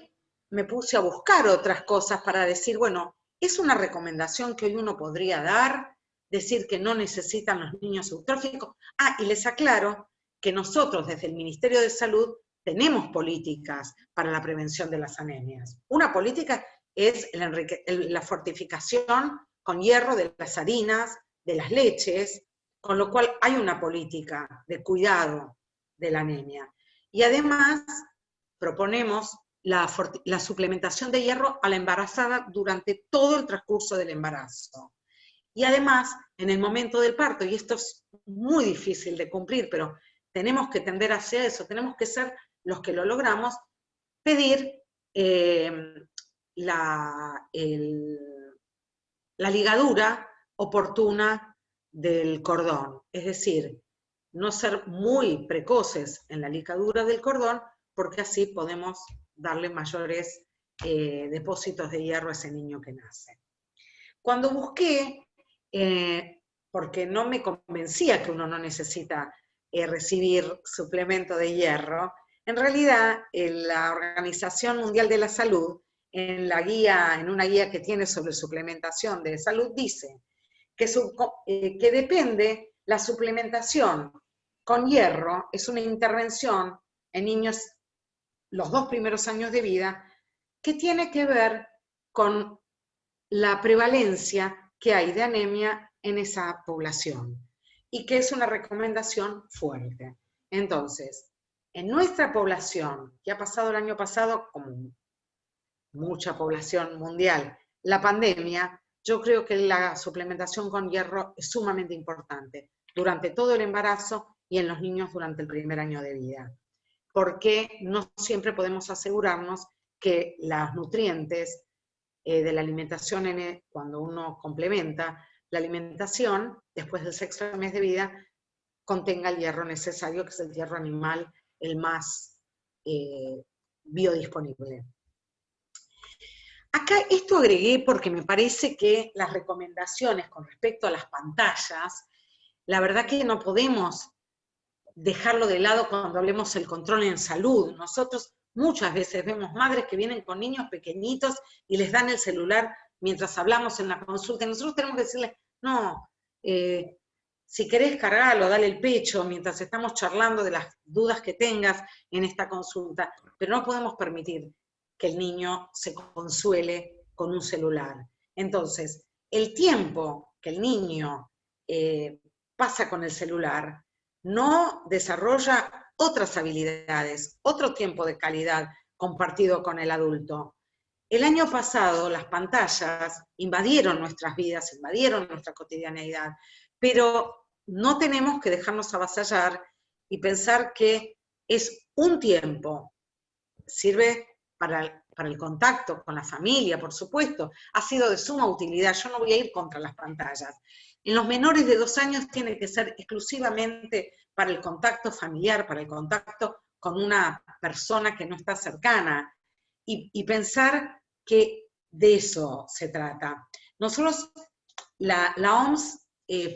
me puse a buscar otras cosas para decir, bueno, es una recomendación que hoy uno podría dar, decir que no necesitan los niños eutróficos. Y les aclaro que nosotros desde el Ministerio de Salud tenemos políticas para la prevención de las anemias. Una política es la fortificación con hierro de las harinas, de las leches, con lo cual hay una política de cuidado de la anemia. Y además proponemos la suplementación de hierro a la embarazada durante todo el transcurso del embarazo. Y además, en el momento del parto, y esto es muy difícil de cumplir, pero tenemos que tender hacia eso, tenemos que ser los que lo logramos, pedir la ligadura oportuna del cordón, es decir, no ser muy precoces en la ligadura del cordón, porque así podemos darle mayores depósitos de hierro a ese niño que nace. Cuando busqué porque no me convencía que uno no necesita recibir suplemento de hierro. En realidad, la Organización Mundial de la Salud, en una guía que tiene sobre suplementación de salud, dice que depende la suplementación con hierro, es una intervención en niños los 2 primeros años de vida, que tiene que ver con la prevalencia que hay de anemia en esa población, y que es una recomendación fuerte. Entonces, en nuestra población, que ha pasado el año pasado, como mucha población mundial, la pandemia, yo creo que la suplementación con hierro es sumamente importante durante todo el embarazo y en los niños durante el primer año de vida, porque no siempre podemos asegurarnos que los nutrientes de la alimentación, cuando uno complementa la alimentación, después del 6º mes de vida, contenga el hierro necesario, que es el hierro animal, el más biodisponible. Acá esto agregué porque me parece que las recomendaciones con respecto a las pantallas, la verdad que no podemos dejarlo de lado cuando hablemos del control en salud. Nosotros muchas veces vemos madres que vienen con niños pequeñitos y les dan el celular mientras hablamos en la consulta. Y nosotros tenemos que decirles, no, si querés cargarlo, dale el pecho mientras estamos charlando de las dudas que tengas en esta consulta, pero no podemos permitir que el niño se consuele con un celular. Entonces, el tiempo que el niño pasa con el celular no desarrolla otras habilidades, otro tiempo de calidad compartido con el adulto. El año pasado las pantallas invadieron nuestras vidas, invadieron nuestra cotidianeidad, pero no tenemos que dejarnos avasallar y pensar que es un tiempo, sirve para el contacto con la familia, por supuesto, ha sido de suma utilidad, yo no voy a ir contra las pantallas. En los menores de 2 años tiene que ser exclusivamente para el contacto familiar, para el contacto con una persona que no está cercana, y pensar que de eso se trata. Nosotros, la OMS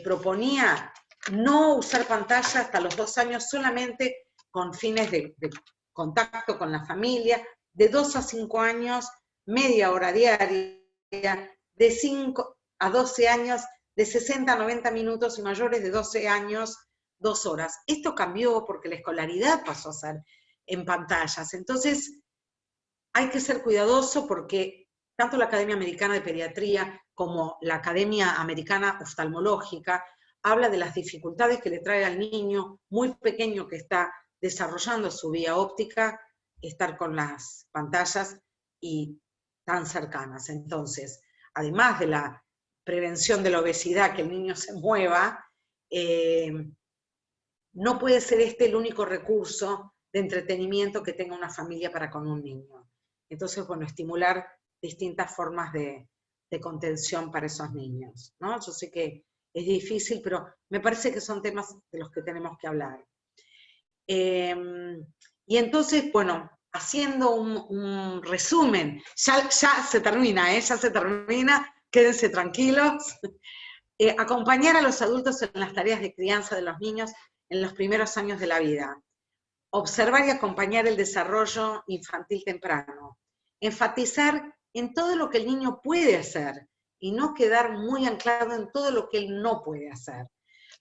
proponía no usar pantalla hasta los 2 años solamente con fines de contacto con la familia, de 2 a 5 años, media hora diaria, de 5 a 12 años, de 60 a 90 minutos, y mayores de 12 años, 2 horas. Esto cambió porque la escolaridad pasó a ser en pantallas. Entonces, hay que ser cuidadoso porque tanto la Academia Americana de Pediatría como la Academia Americana Oftalmológica habla de las dificultades que le trae al niño muy pequeño que está desarrollando su vía óptica estar con las pantallas y tan cercanas. Entonces, además de la prevención de la obesidad, que el niño se mueva, no puede ser este el único recurso de entretenimiento que tenga una familia para con un niño. Entonces, bueno, estimular distintas formas de contención para esos niños, ¿no? Yo sé que es difícil, pero me parece que son temas de los que tenemos que hablar. Y entonces, bueno, haciendo un resumen, ya se termina, ya se termina, quédense tranquilos. Acompañar a los adultos en las tareas de crianza de los niños en los primeros años de la vida. Observar y acompañar el desarrollo infantil temprano. Enfatizar en todo lo que el niño puede hacer y no quedar muy anclado en todo lo que él no puede hacer.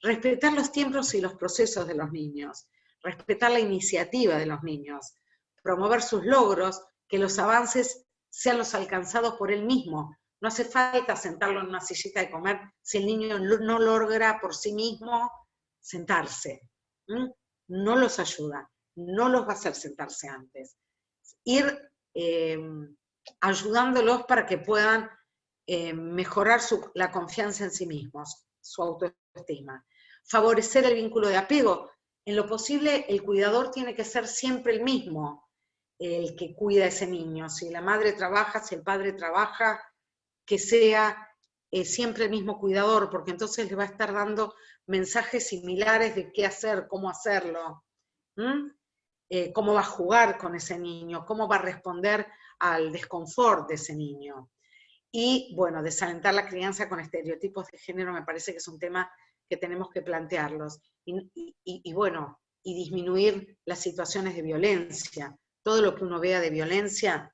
Respetar los tiempos y los procesos de los niños. Respetar la iniciativa de los niños. Promover sus logros, que los avances sean los alcanzados por él mismo. No hace falta sentarlo en una sillita de comer si el niño no logra por sí mismo sentarse. No los ayuda, no los va a hacer sentarse antes. Ir ayudándolos para que puedan mejorar la confianza en sí mismos, su autoestima. Favorecer el vínculo de apego. En lo posible, el cuidador tiene que ser siempre el mismo, el que cuida a ese niño. Si la madre trabaja, si el padre trabaja, que sea siempre el mismo cuidador, porque entonces le va a estar dando mensajes similares de qué hacer, cómo hacerlo, cómo va a jugar con ese niño, cómo va a responder al desconfort de ese niño. Y bueno, desalentar la crianza con estereotipos de género me parece que es un tema que tenemos que plantearlos. Y bueno, y disminuir las situaciones de violencia. Todo lo que uno vea de violencia,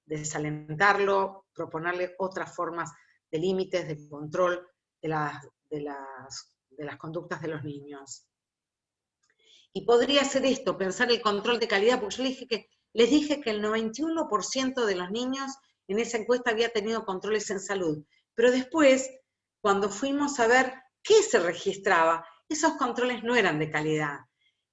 desalentarlo, proponerle otras formas de límites, de control de las conductas de los niños. Y podría ser esto, pensar el control de calidad, porque yo les dije que el 91% de los niños en esa encuesta había tenido controles en salud. Pero después, cuando fuimos a ver qué se registraba, esos controles no eran de calidad.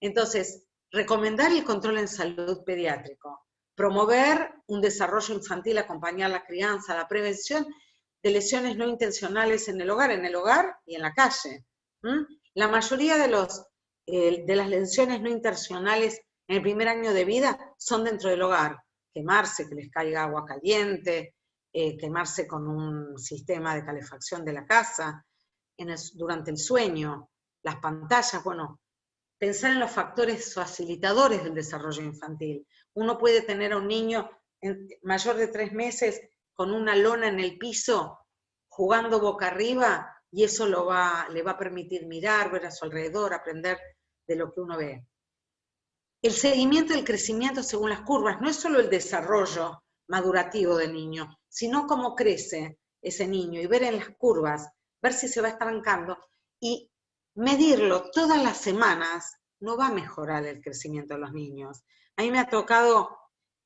Entonces, recomendar el control en salud pediátrico, promover un desarrollo infantil, acompañar la crianza, la prevención de lesiones no intencionales en el hogar y en la calle. La mayoría de las lesiones no intencionales en el primer año de vida son dentro del hogar. Quemarse, que les caiga agua caliente, quemarse con un sistema de calefacción de la casa, durante el sueño, las pantallas, bueno, pensar en los factores facilitadores del desarrollo infantil. Uno puede tener a un niño mayor de 3 meses con una lona en el piso, jugando boca arriba, y eso le va a permitir mirar, ver a su alrededor, aprender de lo que uno ve. El seguimiento del crecimiento según las curvas, no es solo el desarrollo madurativo del niño, sino cómo crece ese niño, y ver en las curvas, ver si se va estancando, y medirlo todas las semanas no va a mejorar el crecimiento de los niños. A mí me ha tocado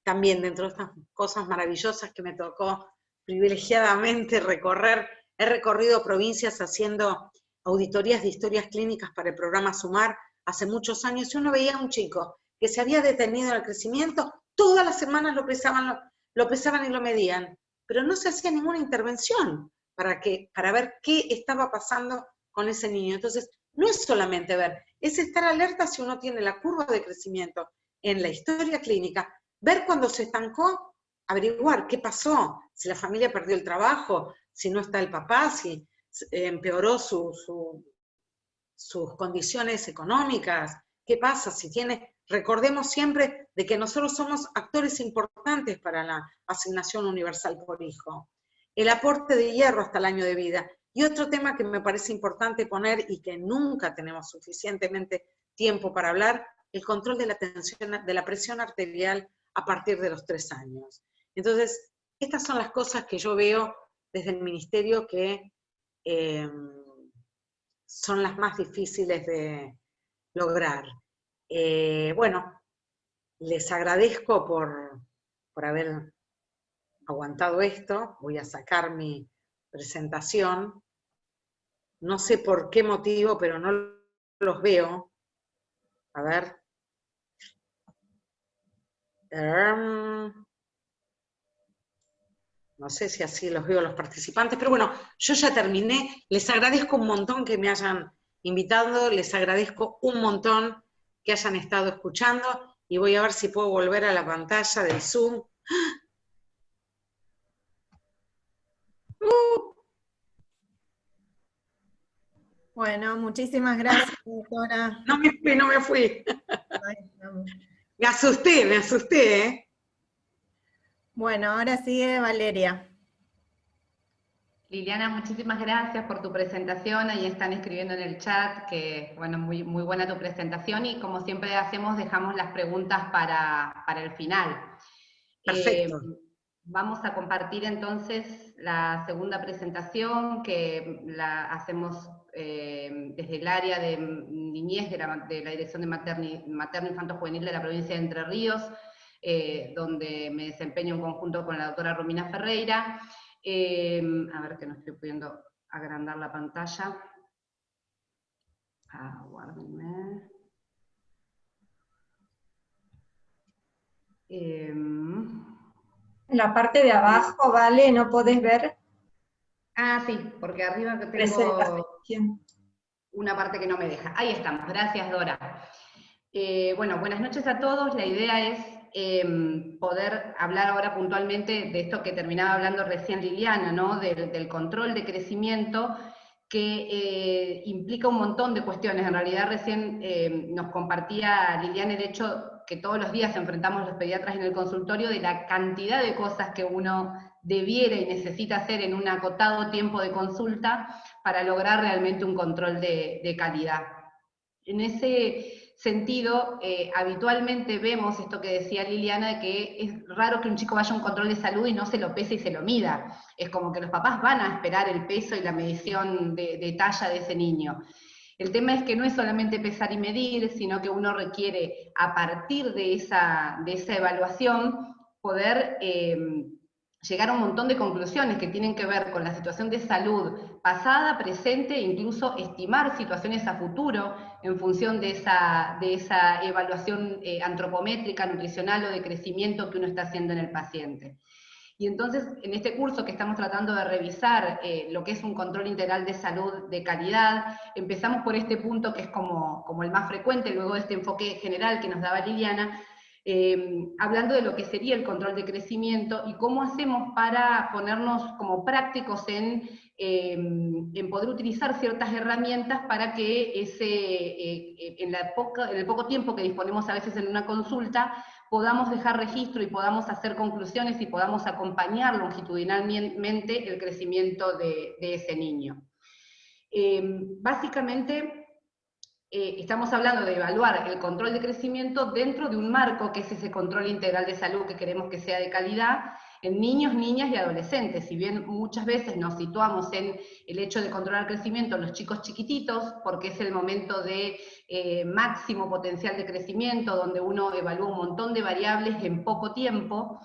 también, dentro de estas cosas maravillosas que me tocó privilegiadamente recorrer, he recorrido provincias haciendo auditorías de historias clínicas para el programa Sumar hace muchos años, y uno veía a un chico que se había detenido en el crecimiento, todas las semanas lo pesaban y lo medían, pero no se hacía ninguna intervención para ver qué estaba pasando con ese niño. Entonces, no es solamente ver, es estar alerta si uno tiene la curva de crecimiento en la historia clínica, ver cuando se estancó, averiguar qué pasó, si la familia perdió el trabajo, si no está el papá, si empeoró sus condiciones económicas, qué pasa, si tiene... Recordemos siempre de que nosotros somos actores importantes para la asignación universal por hijo. El aporte de hierro hasta el año de vida. Y otro tema que me parece importante poner y que nunca tenemos suficientemente tiempo para hablar, el control de la presión arterial a partir de los 3 años. Entonces, estas son las cosas que yo veo desde el Ministerio que son las más difíciles de lograr. Bueno, les agradezco por haber aguantado esto. Voy a sacar mi presentación. No sé por qué motivo, pero no los veo. A ver. No sé si así los veo los participantes, pero bueno, yo ya terminé. Les agradezco un montón que me hayan invitado, les agradezco un montón que hayan estado escuchando, y voy a ver si puedo volver a la pantalla del Zoom. Bueno, muchísimas gracias, doctora. No me fui. Ay, no. Me asusté, ¿eh? Bueno, ahora sigue Valeria. Liliana, muchísimas gracias por tu presentación. Ahí están escribiendo en el chat que, bueno, muy buena tu presentación, y como siempre hacemos, dejamos las preguntas para el final. Perfecto. Vamos a compartir entonces la segunda presentación, que la hacemos desde el área de niñez de la Dirección de Materno-Infanto-Juvenil de la provincia de Entre Ríos, donde me desempeño en conjunto con la doctora Romina Ferreira. A ver, que no estoy pudiendo agrandar la pantalla. Aguárdenme. En la parte de abajo, ¿vale? ¿No podés ver? Sí, porque arriba que tengo presentación. Una parte que no me deja. Ahí estamos, gracias Dora. Bueno, buenas noches a todos. La idea es poder hablar ahora puntualmente de esto que terminaba hablando recién Liliana, ¿no? Del control de crecimiento, que implica un montón de cuestiones. En realidad recién nos compartía Liliana el hecho que todos los días enfrentamos los pediatras en el consultorio de la cantidad de cosas que uno debiera y necesita hacer en un acotado tiempo de consulta para lograr realmente un control de calidad. En ese sentido, habitualmente vemos esto que decía Liliana, de que es raro que un chico vaya a un control de salud y no se lo pese y se lo mida. Es como que los papás van a esperar el peso y la medición de talla de ese niño. El tema es que no es solamente pesar y medir, sino que uno requiere, a partir de esa evaluación, poder llegar a un montón de conclusiones que tienen que ver con la situación de salud pasada, presente, e incluso estimar situaciones a futuro en función de esa evaluación antropométrica, nutricional o de crecimiento que uno está haciendo en el paciente. Y entonces, en este curso que estamos tratando de revisar lo que es un control integral de salud de calidad, empezamos por este punto que es como el más frecuente, luego de este enfoque general que nos daba Liliana, hablando de lo que sería el control de crecimiento y cómo hacemos para ponernos como prácticos en poder utilizar ciertas herramientas para que en el poco tiempo que disponemos a veces en una consulta, podamos dejar registro y podamos hacer conclusiones y podamos acompañar longitudinalmente el crecimiento de ese niño. Básicamente, estamos hablando de evaluar el control de crecimiento dentro de un marco que es ese control integral de salud que queremos que sea de calidad en niños, niñas y adolescentes. Si bien muchas veces nos situamos en el hecho de controlar el crecimiento en los chicos chiquititos, porque es el momento de máximo potencial de crecimiento, donde uno evalúa un montón de variables en poco tiempo,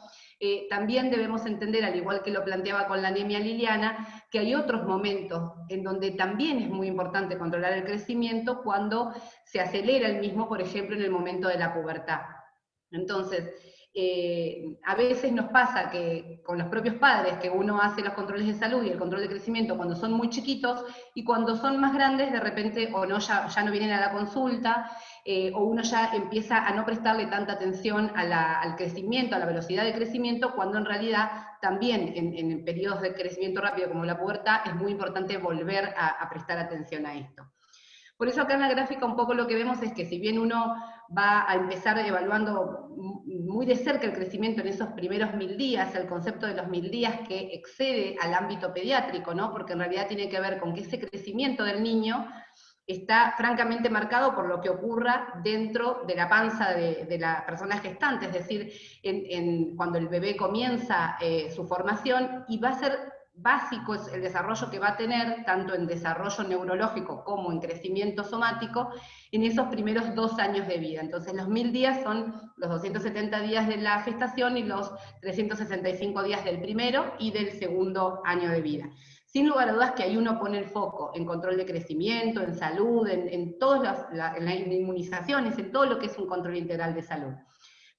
también debemos entender, al igual que lo planteaba con la anemia Liliana, que hay otros momentos en donde también es muy importante controlar el crecimiento cuando se acelera el mismo, por ejemplo, en el momento de la pubertad. Entonces, a veces nos pasa que con los propios padres, que uno hace los controles de salud y el control de crecimiento cuando son muy chiquitos, y cuando son más grandes, de repente, o no, ya no vienen a la consulta, o uno ya empieza a no prestarle tanta atención al crecimiento, a la velocidad de crecimiento, cuando en realidad también en periodos de crecimiento rápido como la pubertad, es muy importante volver a prestar atención a esto. Por eso acá en la gráfica un poco lo que vemos es que si bien uno va a empezar evaluando muy de cerca el crecimiento en esos primeros 1000 días, el concepto de los 1000 días que excede al ámbito pediátrico, ¿no? Porque en realidad tiene que ver con que ese crecimiento del niño está francamente marcado por lo que ocurra dentro de la panza de la persona gestante, es decir, cuando el bebé comienza su formación, y va a ser básico es el desarrollo que va a tener, tanto en desarrollo neurológico como en crecimiento somático, en esos primeros 2 años de vida. Entonces los 1000 días son los 270 días de la gestación y los 365 días del primero y del segundo año de vida. Sin lugar a dudas que ahí uno pone el foco en control de crecimiento, en salud, en inmunizaciones, en todo lo que es un control integral de salud.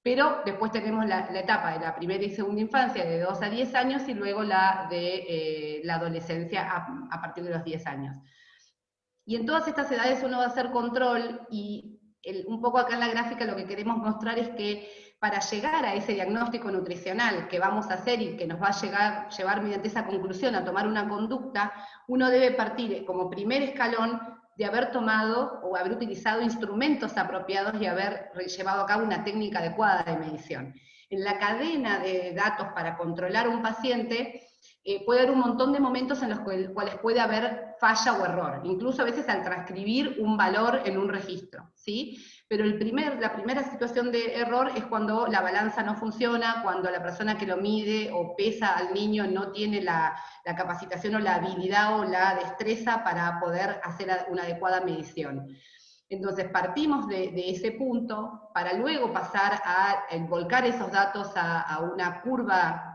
Pero después tenemos la etapa de la primera y segunda infancia de 2 a 10 años y luego la de la adolescencia a partir de los 10 años. Y en todas estas edades uno va a hacer control y un poco acá en la gráfica lo que queremos mostrar es que para llegar a ese diagnóstico nutricional que vamos a hacer y que nos va a llevar mediante esa conclusión a tomar una conducta, uno debe partir como primer escalón de haber tomado o haber utilizado instrumentos apropiados y haber llevado a cabo una técnica adecuada de medición. En la cadena de datos para controlar un paciente puede haber un montón de momentos en los cuales puede haber falla o error, incluso a veces al transcribir un valor en un registro, ¿sí? Pero la primera situación de error es cuando la balanza no funciona, cuando la persona que lo mide o pesa al niño no tiene la capacitación o la habilidad o la destreza para poder hacer una adecuada medición. Entonces partimos de ese punto para luego pasar a volcar esos datos a una curva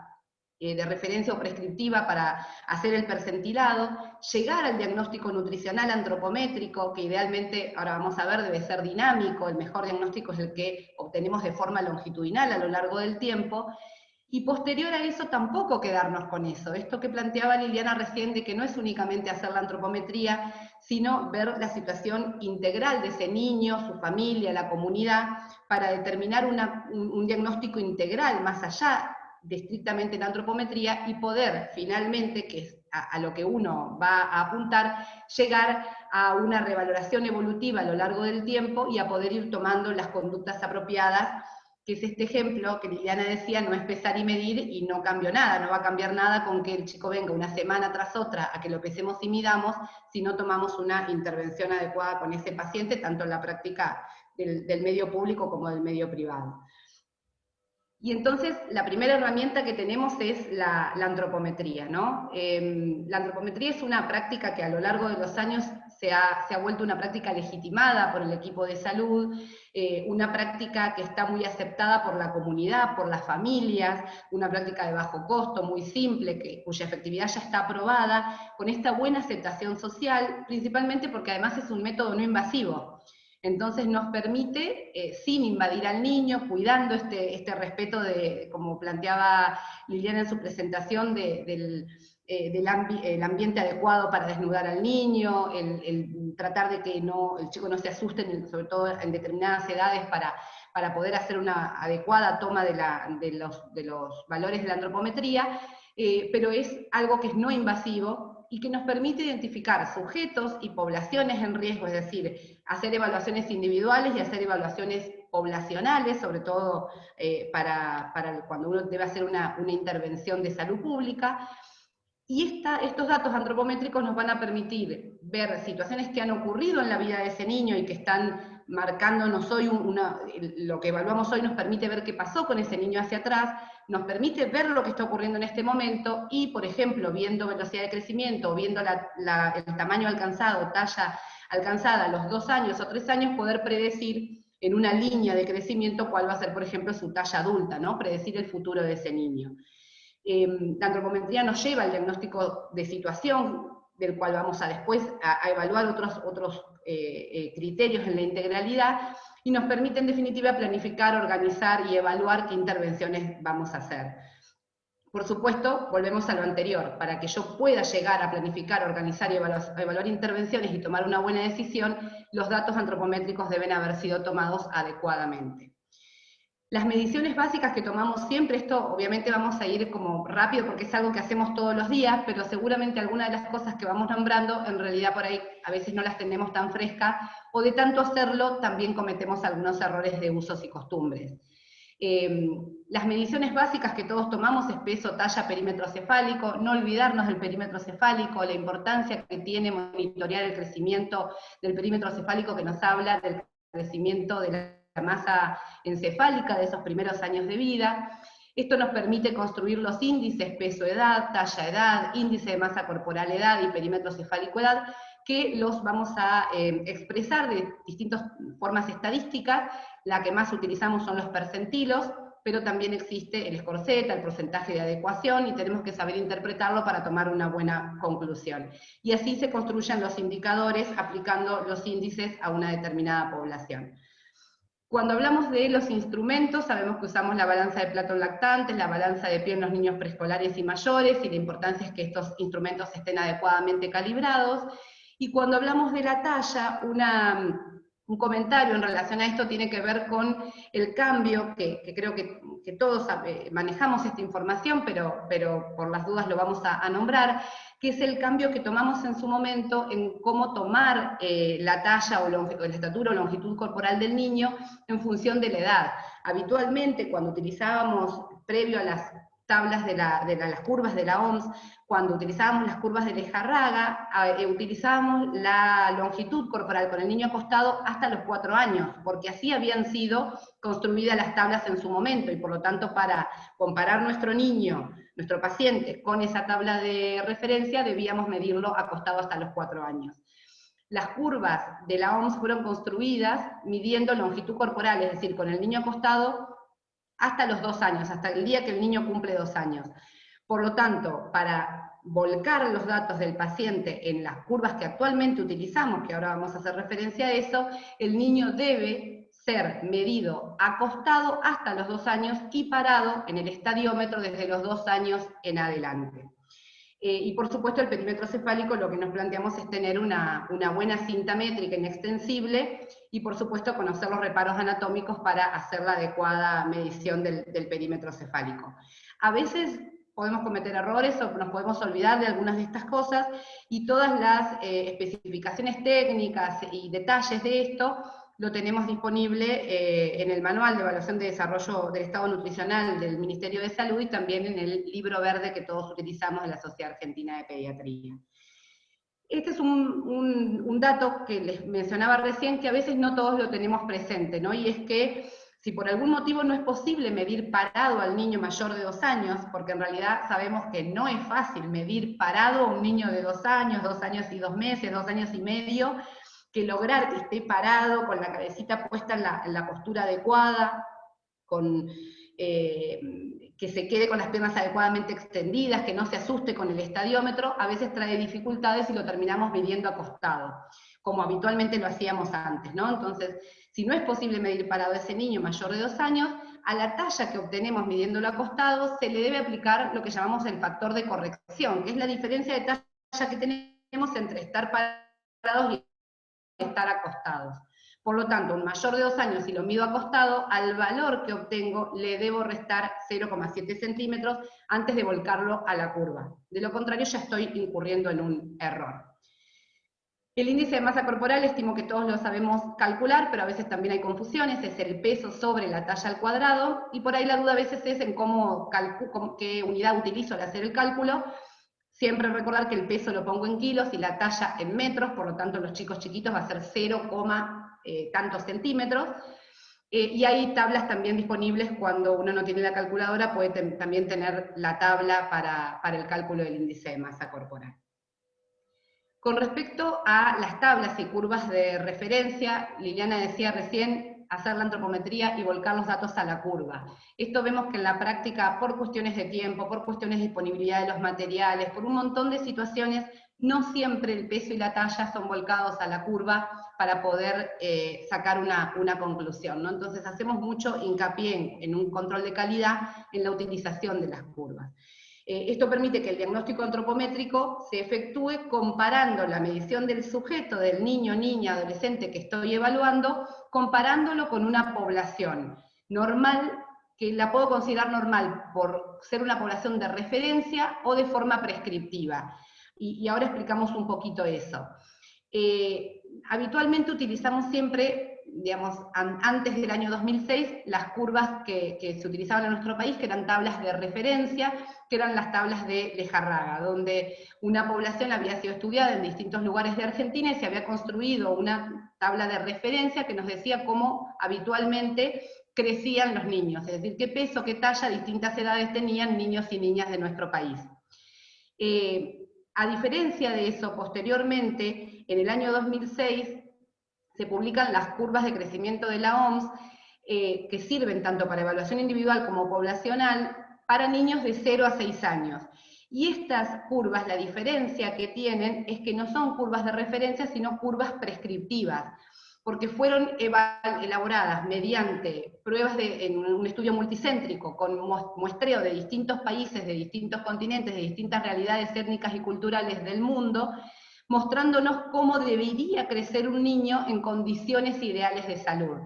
de referencia o prescriptiva para hacer el percentilado, llegar al diagnóstico nutricional antropométrico, que idealmente, ahora vamos a ver, debe ser dinámico, el mejor diagnóstico es el que obtenemos de forma longitudinal a lo largo del tiempo, y posterior a eso tampoco quedarnos con eso. Esto que planteaba Liliana recién, de que no es únicamente hacer la antropometría, sino ver la situación integral de ese niño, su familia, la comunidad, para determinar un diagnóstico integral más allá de estrictamente la antropometría y poder finalmente, que es a lo que uno va a apuntar, llegar a una revaloración evolutiva a lo largo del tiempo y a poder ir tomando las conductas apropiadas, que es este ejemplo que Liliana decía, no es pesar y medir y no cambió nada, no va a cambiar nada con que el chico venga una semana tras otra a que lo pesemos y midamos, si no tomamos una intervención adecuada con ese paciente, tanto en la práctica del medio público como del medio privado. Y entonces, la primera herramienta que tenemos es la antropometría, ¿no? La antropometría es una práctica que a lo largo de los años se ha vuelto una práctica legitimada por el equipo de salud, una práctica que está muy aceptada por la comunidad, por las familias, una práctica de bajo costo, muy simple, cuya efectividad ya está aprobada, con esta buena aceptación social, principalmente porque además es un método no invasivo. Entonces nos permite, sin invadir al niño, cuidando este respeto de, como planteaba Liliana en su presentación, del ambiente adecuado para desnudar al niño, el tratar de que el chico no se asuste, sobre todo en determinadas edades, para poder hacer una adecuada toma de los valores de la antropometría, pero es algo que es no invasivo, y que nos permite identificar sujetos y poblaciones en riesgo, es decir, hacer evaluaciones individuales y hacer evaluaciones poblacionales, sobre todo para cuando uno debe hacer una intervención de salud pública. Y estos datos antropométricos nos van a permitir ver situaciones que han ocurrido en la vida de ese niño y que están marcándonos hoy, lo que evaluamos hoy nos permite ver qué pasó con ese niño hacia atrás, nos permite ver lo que está ocurriendo en este momento y, por ejemplo, viendo velocidad de crecimiento, viendo el tamaño alcanzado, talla alcanzada a los 2 años o 3 años, poder predecir en una línea de crecimiento cuál va a ser, por ejemplo, su talla adulta, ¿no? Predecir el futuro de ese niño. La antropometría nos lleva al diagnóstico de situación, del cual vamos a después a evaluar otros criterios en la integralidad, y nos permite en definitiva planificar, organizar y evaluar qué intervenciones vamos a hacer. Por supuesto, volvemos a lo anterior, para que yo pueda llegar a planificar, organizar y evaluar intervenciones y tomar una buena decisión, los datos antropométricos deben haber sido tomados adecuadamente. Las mediciones básicas que tomamos siempre, esto obviamente vamos a ir como rápido porque es algo que hacemos todos los días, pero seguramente algunas de las cosas que vamos nombrando, en realidad por ahí a veces no las tenemos tan frescas, o de tanto hacerlo también cometemos algunos errores de usos y costumbres. Las mediciones básicas que todos tomamos es peso, talla, perímetro cefálico, no olvidarnos del perímetro cefálico, la importancia que tiene monitorear el crecimiento del perímetro cefálico, que nos habla del crecimiento de la masa encefálica de esos primeros años de vida. Esto nos permite construir los índices peso-edad, talla-edad, índice de masa corporal-edad y perímetro cefálico-edad, que los vamos a expresar de distintas formas estadísticas. La que más utilizamos son los percentilos, pero también existe el score Z, el porcentaje de adecuación, y tenemos que saber interpretarlo para tomar una buena conclusión. Y así se construyen los indicadores aplicando los índices a una determinada población. Cuando hablamos de los instrumentos, sabemos que usamos la balanza de Platón lactantes, la balanza de pie en los niños preescolares y mayores, y la importancia es que estos instrumentos estén adecuadamente calibrados. Y cuando hablamos de la talla, un comentario en relación a esto tiene que ver con el cambio, que creo que todos manejamos esta información, pero por las dudas lo vamos a nombrar, que es el cambio que tomamos en su momento en cómo tomar la talla o la estatura o longitud corporal del niño en función de la edad. Habitualmente, cuando utilizábamos, previo a las tablas de las curvas de la OMS, cuando utilizábamos las curvas de Lejarraga, utilizábamos la longitud corporal con el niño acostado hasta los 4 años, porque así habían sido construidas las tablas en su momento, y por lo tanto para comparar nuestro niño, nuestro paciente, con esa tabla de referencia, debíamos medirlo acostado hasta los 4 años. Las curvas de la OMS fueron construidas midiendo longitud corporal, es decir, con el niño acostado hasta los 2 años, hasta el día que el niño cumple 2 años. Por lo tanto, para volcar los datos del paciente en las curvas que actualmente utilizamos, que ahora vamos a hacer referencia a eso, el niño debe ser medido acostado hasta los 2 años y parado en el estadiómetro desde los 2 años en adelante. Y por supuesto el perímetro cefálico, lo que nos planteamos es tener una buena cinta métrica inextensible, y por supuesto conocer los reparos anatómicos para hacer la adecuada medición del perímetro cefálico. A veces podemos cometer errores o nos podemos olvidar de algunas de estas cosas, y todas las especificaciones técnicas y detalles de esto lo tenemos disponible en el Manual de Evaluación de Desarrollo del Estado Nutricional del Ministerio de Salud, y también en el libro verde que todos utilizamos de la Sociedad Argentina de Pediatría. Este es un dato que les mencionaba recién, que a veces no todos lo tenemos presente, ¿no? Y es que si por algún motivo no es posible medir parado al niño mayor de 2 años, porque en realidad sabemos que no es fácil medir parado a un niño de 2 años y 2 meses, 2 años y medio, que lograr que esté parado, con la cabecita puesta en la postura adecuada, con, que se quede con las piernas adecuadamente extendidas, que no se asuste con el estadiómetro, a veces trae dificultades y lo terminamos midiendo acostado, como habitualmente lo hacíamos antes, ¿no? Entonces, si no es posible medir parado a ese niño mayor de 2 años, a la talla que obtenemos midiéndolo acostado se le debe aplicar lo que llamamos el factor de corrección, que es la diferencia de talla que tenemos entre estar parados y estar acostados. Por lo tanto, un mayor de 2 años, si lo mido acostado, al valor que obtengo le debo restar 0,7 centímetros antes de volcarlo a la curva. De lo contrario, ya estoy incurriendo en un error. El índice de masa corporal, estimo que todos lo sabemos calcular, pero a veces también hay confusiones, es el peso sobre la talla al cuadrado, y por ahí la duda a veces es en qué unidad utilizo al hacer el cálculo. Siempre recordar que el peso lo pongo en kilos y la talla en metros, por lo tanto los chicos chiquitos va a ser 0, tantos centímetros. Y hay tablas también disponibles cuando uno no tiene la calculadora, puede también tener la tabla para el cálculo del índice de masa corporal. Con respecto a las tablas y curvas de referencia, Liliana decía recién, hacer la antropometría y volcar los datos a la curva. Esto vemos que en la práctica, por cuestiones de tiempo, por cuestiones de disponibilidad de los materiales, por un montón de situaciones, no siempre el peso y la talla son volcados a la curva para poder sacar una conclusión, ¿no? Entonces hacemos mucho hincapié en un control de calidad en la utilización de las curvas. Esto permite que el diagnóstico antropométrico se efectúe comparando la medición del sujeto, del niño, niña, adolescente que estoy evaluando, comparándolo con una población normal, que la puedo considerar normal por ser una población de referencia o de forma prescriptiva. Y ahora explicamos un poquito eso. Habitualmente utilizamos siempre, digamos, antes del año 2006, las curvas que se utilizaban en nuestro país, que eran tablas de referencia, que eran las tablas de Lejarraga, donde una población había sido estudiada en distintos lugares de Argentina y se había construido una tabla de referencia que nos decía cómo habitualmente crecían los niños, es decir, qué peso, qué talla, distintas edades tenían niños y niñas de nuestro país. A diferencia de eso, posteriormente, en el año 2006, se publican las curvas de crecimiento de la OMS, que sirven tanto para evaluación individual como poblacional, para niños de 0 a 6 años. Y estas curvas, la diferencia que tienen es que no son curvas de referencia, sino curvas prescriptivas, porque fueron elaboradas mediante pruebas en un estudio multicéntrico, con muestreo de distintos países, de distintos continentes, de distintas realidades étnicas y culturales del mundo, mostrándonos cómo debería crecer un niño en condiciones ideales de salud.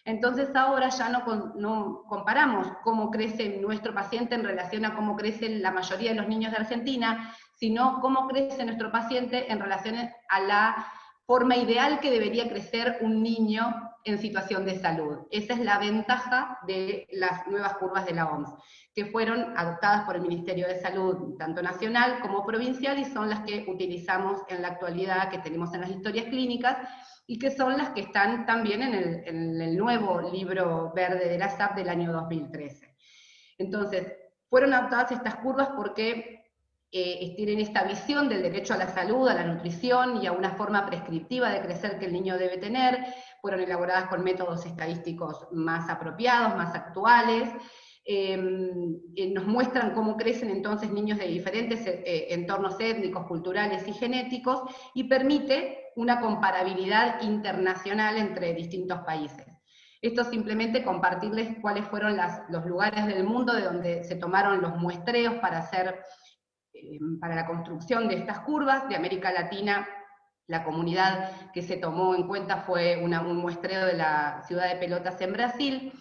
Entonces ahora ya no comparamos cómo crece nuestro paciente en relación a cómo crecen la mayoría de los niños de Argentina, sino cómo crece nuestro paciente en relación a la forma ideal que debería crecer un niño en situación de salud. Esa es la ventaja de las nuevas curvas de la OMS, que fueron adoptadas por el Ministerio de Salud, tanto nacional como provincial, y son las que utilizamos en la actualidad, que tenemos en las historias clínicas, y que son las que están también en el nuevo libro verde de la SAP del año 2013. Entonces, fueron adoptadas estas curvas porque tienen esta visión del derecho a la salud, a la nutrición y a una forma prescriptiva de crecer que el niño debe tener, fueron elaboradas con métodos estadísticos más apropiados, más actuales, nos muestran cómo crecen entonces niños de diferentes entornos étnicos, culturales y genéticos, y permite una comparabilidad internacional entre distintos países. Esto simplemente compartirles cuáles fueron los lugares del mundo de donde se tomaron los muestreos para la construcción de estas curvas. De América Latina, la comunidad que se tomó en cuenta fue un muestreo de la ciudad de Pelotas en Brasil,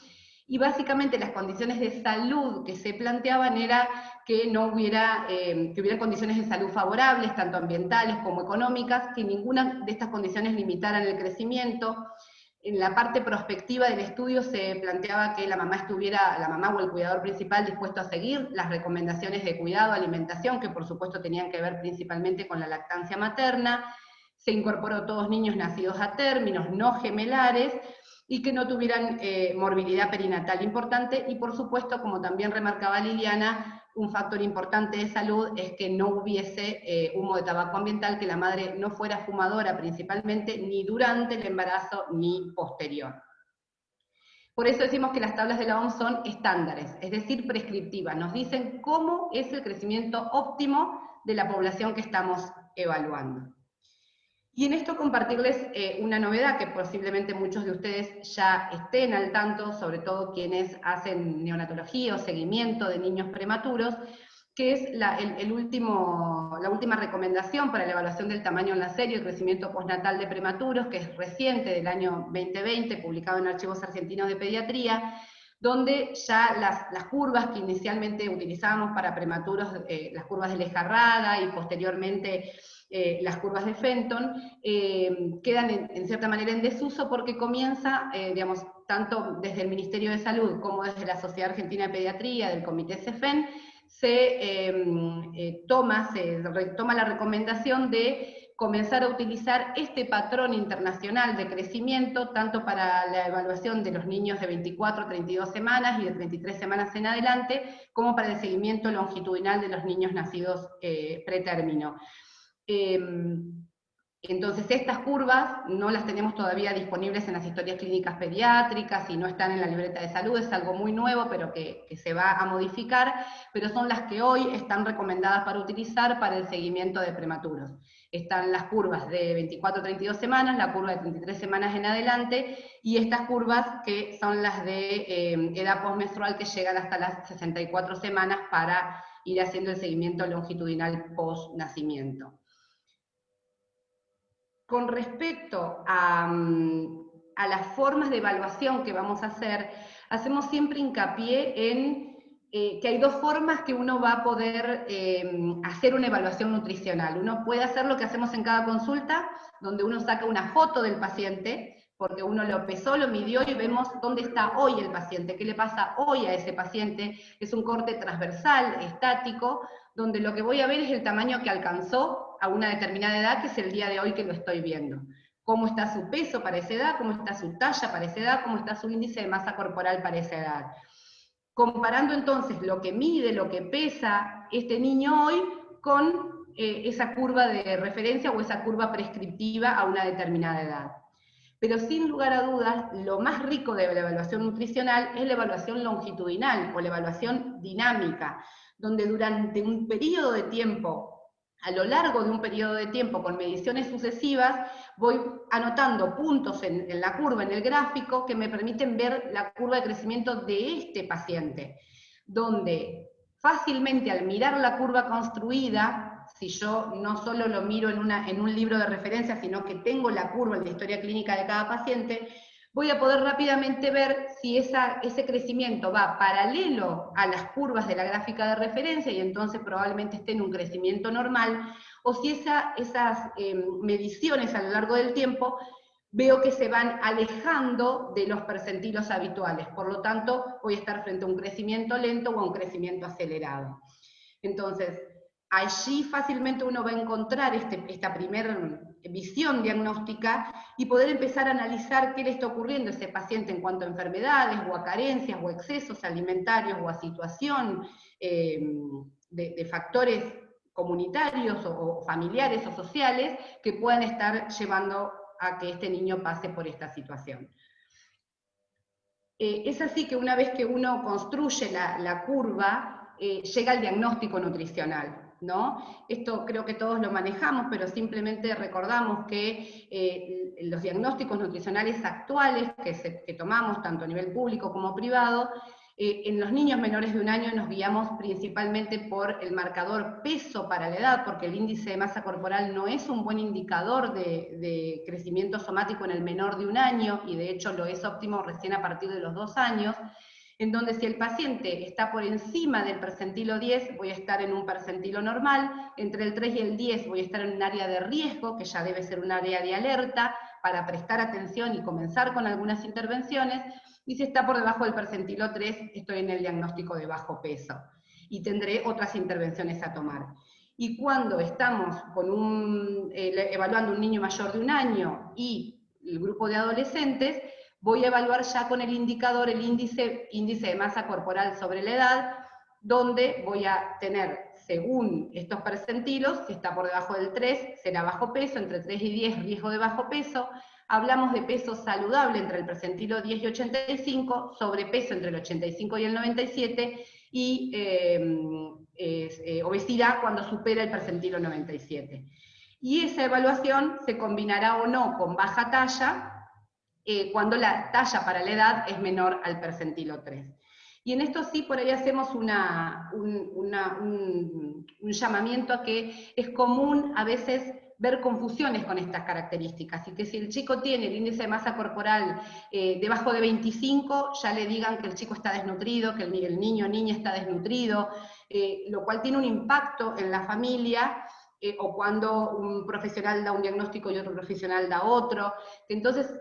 y básicamente las condiciones de salud que se planteaban era que no hubiera, que hubiera condiciones de salud favorables, tanto ambientales como económicas, que ninguna de estas condiciones limitaran el crecimiento. En la parte prospectiva del estudio se planteaba que la mamá o el cuidador principal dispuesto a seguir las recomendaciones de cuidado, alimentación, que por supuesto tenían que ver principalmente con la lactancia materna. Se incorporó todos niños nacidos a términos, no gemelares, y que no tuvieran morbilidad perinatal importante, y por supuesto, como también remarcaba Liliana, un factor importante de salud es que no hubiese humo de tabaco ambiental, que la madre no fuera fumadora principalmente, ni durante el embarazo ni posterior. Por eso decimos que las tablas de la OMS son estándares, es decir, prescriptivas, nos dicen cómo es el crecimiento óptimo de la población que estamos evaluando. Y en esto compartirles una novedad que posiblemente muchos de ustedes ya estén al tanto, sobre todo quienes hacen neonatología o seguimiento de niños prematuros, que es la última recomendación para la evaluación del tamaño en la serie, el crecimiento postnatal de prematuros, que es reciente, del año 2020, publicado en Archivos Argentinos de Pediatría, donde ya las curvas que inicialmente utilizábamos para prematuros, las curvas de Lejarrada y posteriormente las curvas de Fenton, quedan en cierta manera en desuso porque comienza, digamos, tanto desde el Ministerio de Salud como desde la Sociedad Argentina de Pediatría, del Comité CEFEN, se retoma la recomendación de comenzar a utilizar este patrón internacional de crecimiento, tanto para la evaluación de los niños de 24 a 32 semanas y de 33 semanas en adelante, como para el seguimiento longitudinal de los niños nacidos pretérmino. Entonces estas curvas no las tenemos todavía disponibles en las historias clínicas pediátricas y no están en la libreta de salud, es algo muy nuevo pero que se va a modificar, pero son las que hoy están recomendadas para utilizar para el seguimiento de prematuros. Están las curvas de 24 a 32 semanas, la curva de 33 semanas en adelante, y estas curvas que son las de edad postmenstrual que llegan hasta las 64 semanas para ir haciendo el seguimiento longitudinal post-nacimiento. Con respecto a las formas de evaluación que vamos a hacer, hacemos siempre hincapié en que hay dos formas que uno va a poder hacer una evaluación nutricional. Uno puede hacer lo que hacemos en cada consulta, donde uno saca una foto del paciente, porque uno lo pesó, lo midió y vemos dónde está hoy el paciente, qué le pasa hoy a ese paciente. Es un corte transversal, estático, donde lo que voy a ver es el tamaño que alcanzó a una determinada edad, que es el día de hoy que lo estoy viendo. Cómo está su peso para esa edad, cómo está su talla para esa edad, cómo está su índice de masa corporal para esa edad. Comparando entonces lo que mide, lo que pesa este niño hoy con esa curva de referencia o esa curva prescriptiva a una determinada edad. Pero sin lugar a dudas, lo más rico de la evaluación nutricional es la evaluación longitudinal o la evaluación dinámica, donde durante un periodo de tiempo, a lo largo de un periodo de tiempo, con mediciones sucesivas, voy anotando puntos en la curva, en el gráfico, que me permiten ver la curva de crecimiento de este paciente, donde fácilmente al mirar la curva construida, si yo no solo lo miro en un libro de referencia, sino que tengo la curva en la historia clínica de cada paciente, voy a poder rápidamente ver si ese crecimiento va paralelo a las curvas de la gráfica de referencia, y entonces probablemente esté en un crecimiento normal, o si esas mediciones a lo largo del tiempo veo que se van alejando de los percentilos habituales, por lo tanto voy a estar frente a un crecimiento lento o a un crecimiento acelerado. Entonces, allí fácilmente uno va a encontrar esta primera visión diagnóstica y poder empezar a analizar qué le está ocurriendo a ese paciente en cuanto a enfermedades, o a carencias, o a excesos alimentarios, o a situación de factores comunitarios o familiares o sociales que puedan estar llevando a que este niño pase por esta situación. Es así que una vez que uno construye la curva, llega el diagnóstico nutricional, ¿no? Esto creo que todos lo manejamos, pero simplemente recordamos que los diagnósticos nutricionales actuales que tomamos, tanto a nivel público como privado, en los niños menores de 1 año nos guiamos principalmente por el marcador peso para la edad, porque el índice de masa corporal no es un buen indicador de crecimiento somático en el menor de 1 año, y de hecho lo es óptimo recién a partir de los 2 años. en donde si el paciente está por encima del percentilo 10, voy a estar en un percentilo normal, entre el 3 y el 10 voy a estar en un área de riesgo, que ya debe ser un área de alerta, para prestar atención y comenzar con algunas intervenciones, y si está por debajo del percentilo 3, estoy en el diagnóstico de bajo peso, y tendré otras intervenciones a tomar. Y cuando estamos con evaluando un niño mayor de 1 año y el grupo de adolescentes, voy a evaluar ya con el indicador, el índice de masa corporal sobre la edad, donde voy a tener, según estos percentilos, si está por debajo del 3, será bajo peso, entre 3 y 10, riesgo de bajo peso. Hablamos de peso saludable entre el percentilo 10 y 85, sobrepeso entre el 85 y el 97, y obesidad cuando supera el percentilo 97. Y esa evaluación se combinará o no con baja talla, cuando la talla para la edad es menor al percentilo 3. Y en esto sí, por ahí hacemos un llamamiento a que es común a veces ver confusiones con estas características, y que si el chico tiene el índice de masa corporal debajo de 25, ya le digan que el chico está desnutrido, que el niño o niña está desnutrido, lo cual tiene un impacto en la familia, o cuando un profesional da un diagnóstico y otro profesional da otro. Entonces,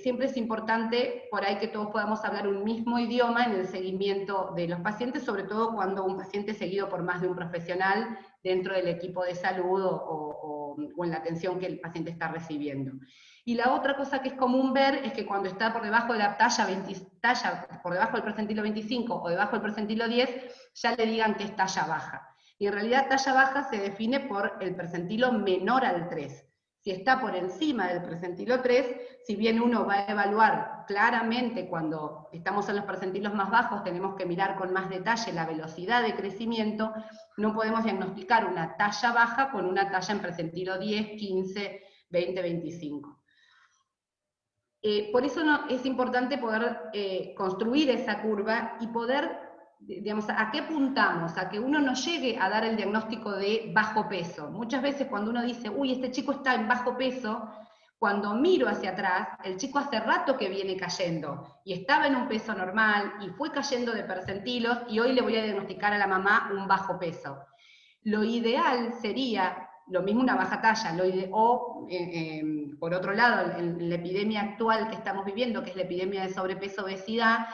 siempre es importante por ahí que todos podamos hablar un mismo idioma en el seguimiento de los pacientes, sobre todo cuando un paciente es seguido por más de un profesional dentro del equipo de salud o en la atención que el paciente está recibiendo. Y la otra cosa que es común ver es que cuando está por debajo de la talla por debajo del percentilo 25 o debajo del percentilo 10, ya le digan que es talla baja. Y en realidad talla baja se define por el percentilo menor al 3. Si está por encima del percentilo 3, si bien uno va a evaluar claramente cuando estamos en los percentilos más bajos, tenemos que mirar con más detalle la velocidad de crecimiento, no podemos diagnosticar una talla baja con una talla en percentilo 10, 15, 20, 25. Por eso es importante poder construir esa curva y poder, digamos, ¿a qué apuntamos? A que uno no llegue a dar el diagnóstico de bajo peso. Muchas veces cuando uno dice, uy, este chico está en bajo peso, cuando miro hacia atrás, el chico hace rato que viene cayendo, y estaba en un peso normal, y fue cayendo de percentilos, y hoy le voy a diagnosticar a la mamá un bajo peso. Lo ideal sería, lo mismo una baja talla, por otro lado, en la epidemia actual que estamos viviendo, que es la epidemia de sobrepeso, obesidad,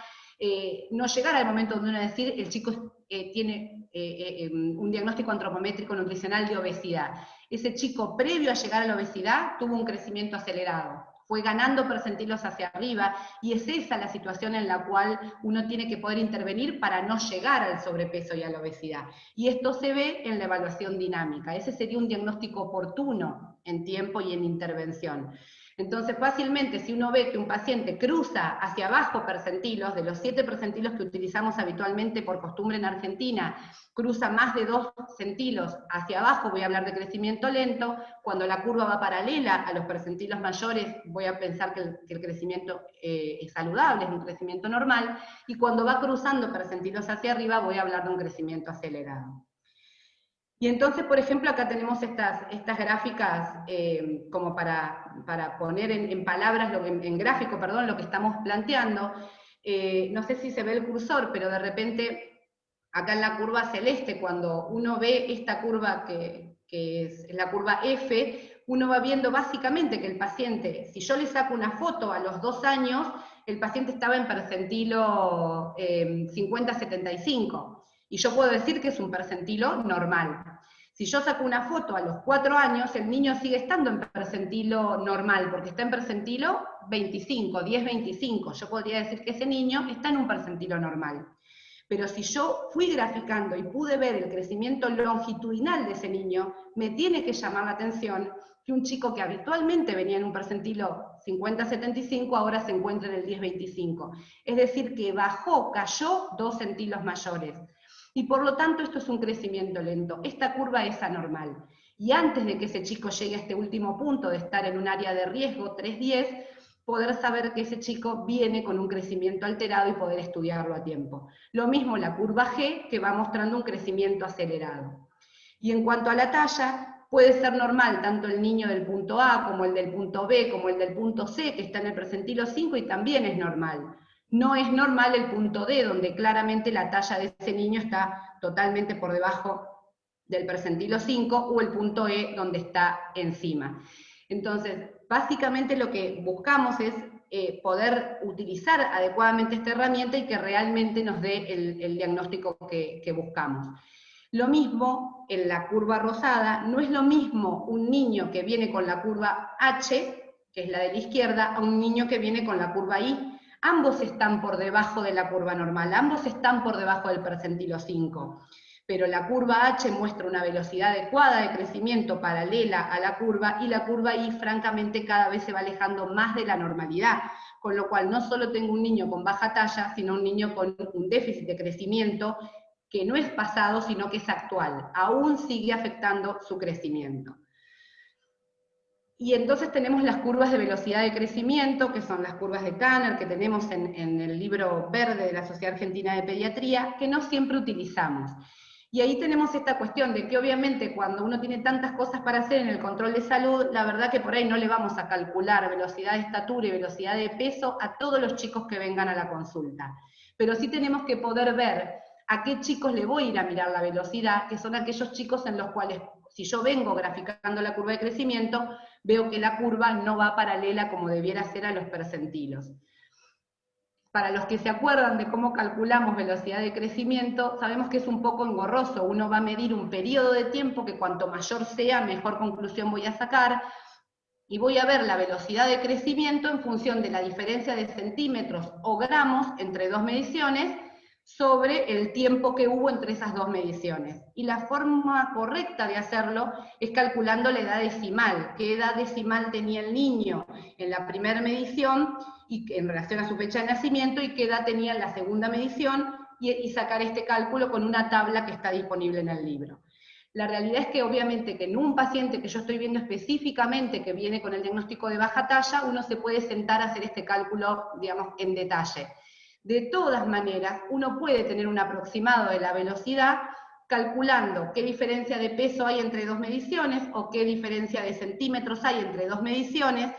no llegar al momento donde uno decir el chico tiene un diagnóstico antropométrico nutricional de obesidad. Ese chico, previo a llegar a la obesidad, tuvo un crecimiento acelerado, fue ganando percentilos hacia arriba, y es esa la situación en la cual uno tiene que poder intervenir para no llegar al sobrepeso y a la obesidad. Y esto se ve en la evaluación dinámica. Ese sería un diagnóstico oportuno en tiempo y en intervención. Entonces, fácilmente, si uno ve que un paciente cruza hacia abajo percentilos, de los 7 percentilos que utilizamos habitualmente por costumbre en Argentina, cruza más de 2 centilos hacia abajo, voy a hablar de crecimiento lento. Cuando la curva va paralela a los percentilos mayores, voy a pensar que el crecimiento es saludable, es un crecimiento normal, y cuando va cruzando percentilos hacia arriba, voy a hablar de un crecimiento acelerado. Y entonces, por ejemplo, acá tenemos estas gráficas como para poner en palabras, en gráfico, perdón, lo que estamos planteando. No sé si se ve el cursor, pero de repente, acá en la curva celeste, cuando uno ve esta curva que es la curva F, uno va viendo básicamente que el paciente, si yo le saco una foto a los 2 años, el paciente estaba en percentilo 50-75. Y yo puedo decir que es un percentilo normal. Si yo saco una foto a los 4 años, el niño sigue estando en percentilo normal, porque está en percentilo 25, 10-25. Yo podría decir que ese niño está en un percentilo normal. Pero si yo fui graficando y pude ver el crecimiento longitudinal de ese niño, me tiene que llamar la atención que un chico que habitualmente venía en un percentilo 50-75, ahora se encuentra en el 10-25. Es decir, que bajó, cayó 2 centilos mayores. Y por lo tanto esto es un crecimiento lento. Esta curva es anormal. Y antes de que ese chico llegue a este último punto de estar en un área de riesgo 3-10, poder saber que ese chico viene con un crecimiento alterado y poder estudiarlo a tiempo. Lo mismo la curva G, que va mostrando un crecimiento acelerado. Y en cuanto a la talla, puede ser normal tanto el niño del punto A, como el del punto B, como el del punto C, que está en el percentilo 5, y también es normal. No es normal el punto D, donde claramente la talla de ese niño está totalmente por debajo del percentilo 5, o el punto E, donde está encima. Entonces, básicamente lo que buscamos es poder utilizar adecuadamente esta herramienta y que realmente nos dé el diagnóstico que buscamos. Lo mismo en la curva rosada, no es lo mismo un niño que viene con la curva H, que es la de la izquierda, a un niño que viene con la curva I. Ambos están por debajo de la curva normal, ambos están por debajo del percentilo 5. Pero la curva H muestra una velocidad adecuada de crecimiento paralela a la curva, y la curva I, francamente, cada vez se va alejando más de la normalidad, con lo cual no solo tengo un niño con baja talla, sino un niño con un déficit de crecimiento que no es pasado, sino que es actual, aún sigue afectando su crecimiento. Y entonces tenemos las curvas de velocidad de crecimiento, que son las curvas de Kanner, que tenemos en el libro verde de la Sociedad Argentina de Pediatría, que no siempre utilizamos. Y ahí tenemos esta cuestión de que obviamente cuando uno tiene tantas cosas para hacer en el control de salud, la verdad que por ahí no le vamos a calcular velocidad de estatura y velocidad de peso a todos los chicos que vengan a la consulta. Pero sí tenemos que poder ver a qué chicos le voy a ir a mirar la velocidad, que son aquellos chicos en los cuales, si yo vengo graficando la curva de crecimiento, veo que la curva no va paralela como debiera ser a los percentilos. Para los que se acuerdan de cómo calculamos velocidad de crecimiento, sabemos que es un poco engorroso. Uno va a medir un periodo de tiempo que cuanto mayor sea, mejor conclusión voy a sacar, y voy a ver la velocidad de crecimiento en función de la diferencia de centímetros o gramos entre dos mediciones sobre el tiempo que hubo entre esas dos mediciones. Y la forma correcta de hacerlo es calculando la edad decimal. ¿Qué edad decimal tenía el niño en la primera medición y en relación a su fecha de nacimiento, y qué edad tenía en la segunda medición, y sacar este cálculo con una tabla que está disponible en el libro? La realidad es que obviamente que en un paciente que yo estoy viendo específicamente que viene con el diagnóstico de baja talla, uno se puede sentar a hacer este cálculo, digamos, en detalle. De todas maneras, uno puede tener un aproximado de la velocidad calculando qué diferencia de peso hay entre dos mediciones o qué diferencia de centímetros hay entre dos mediciones,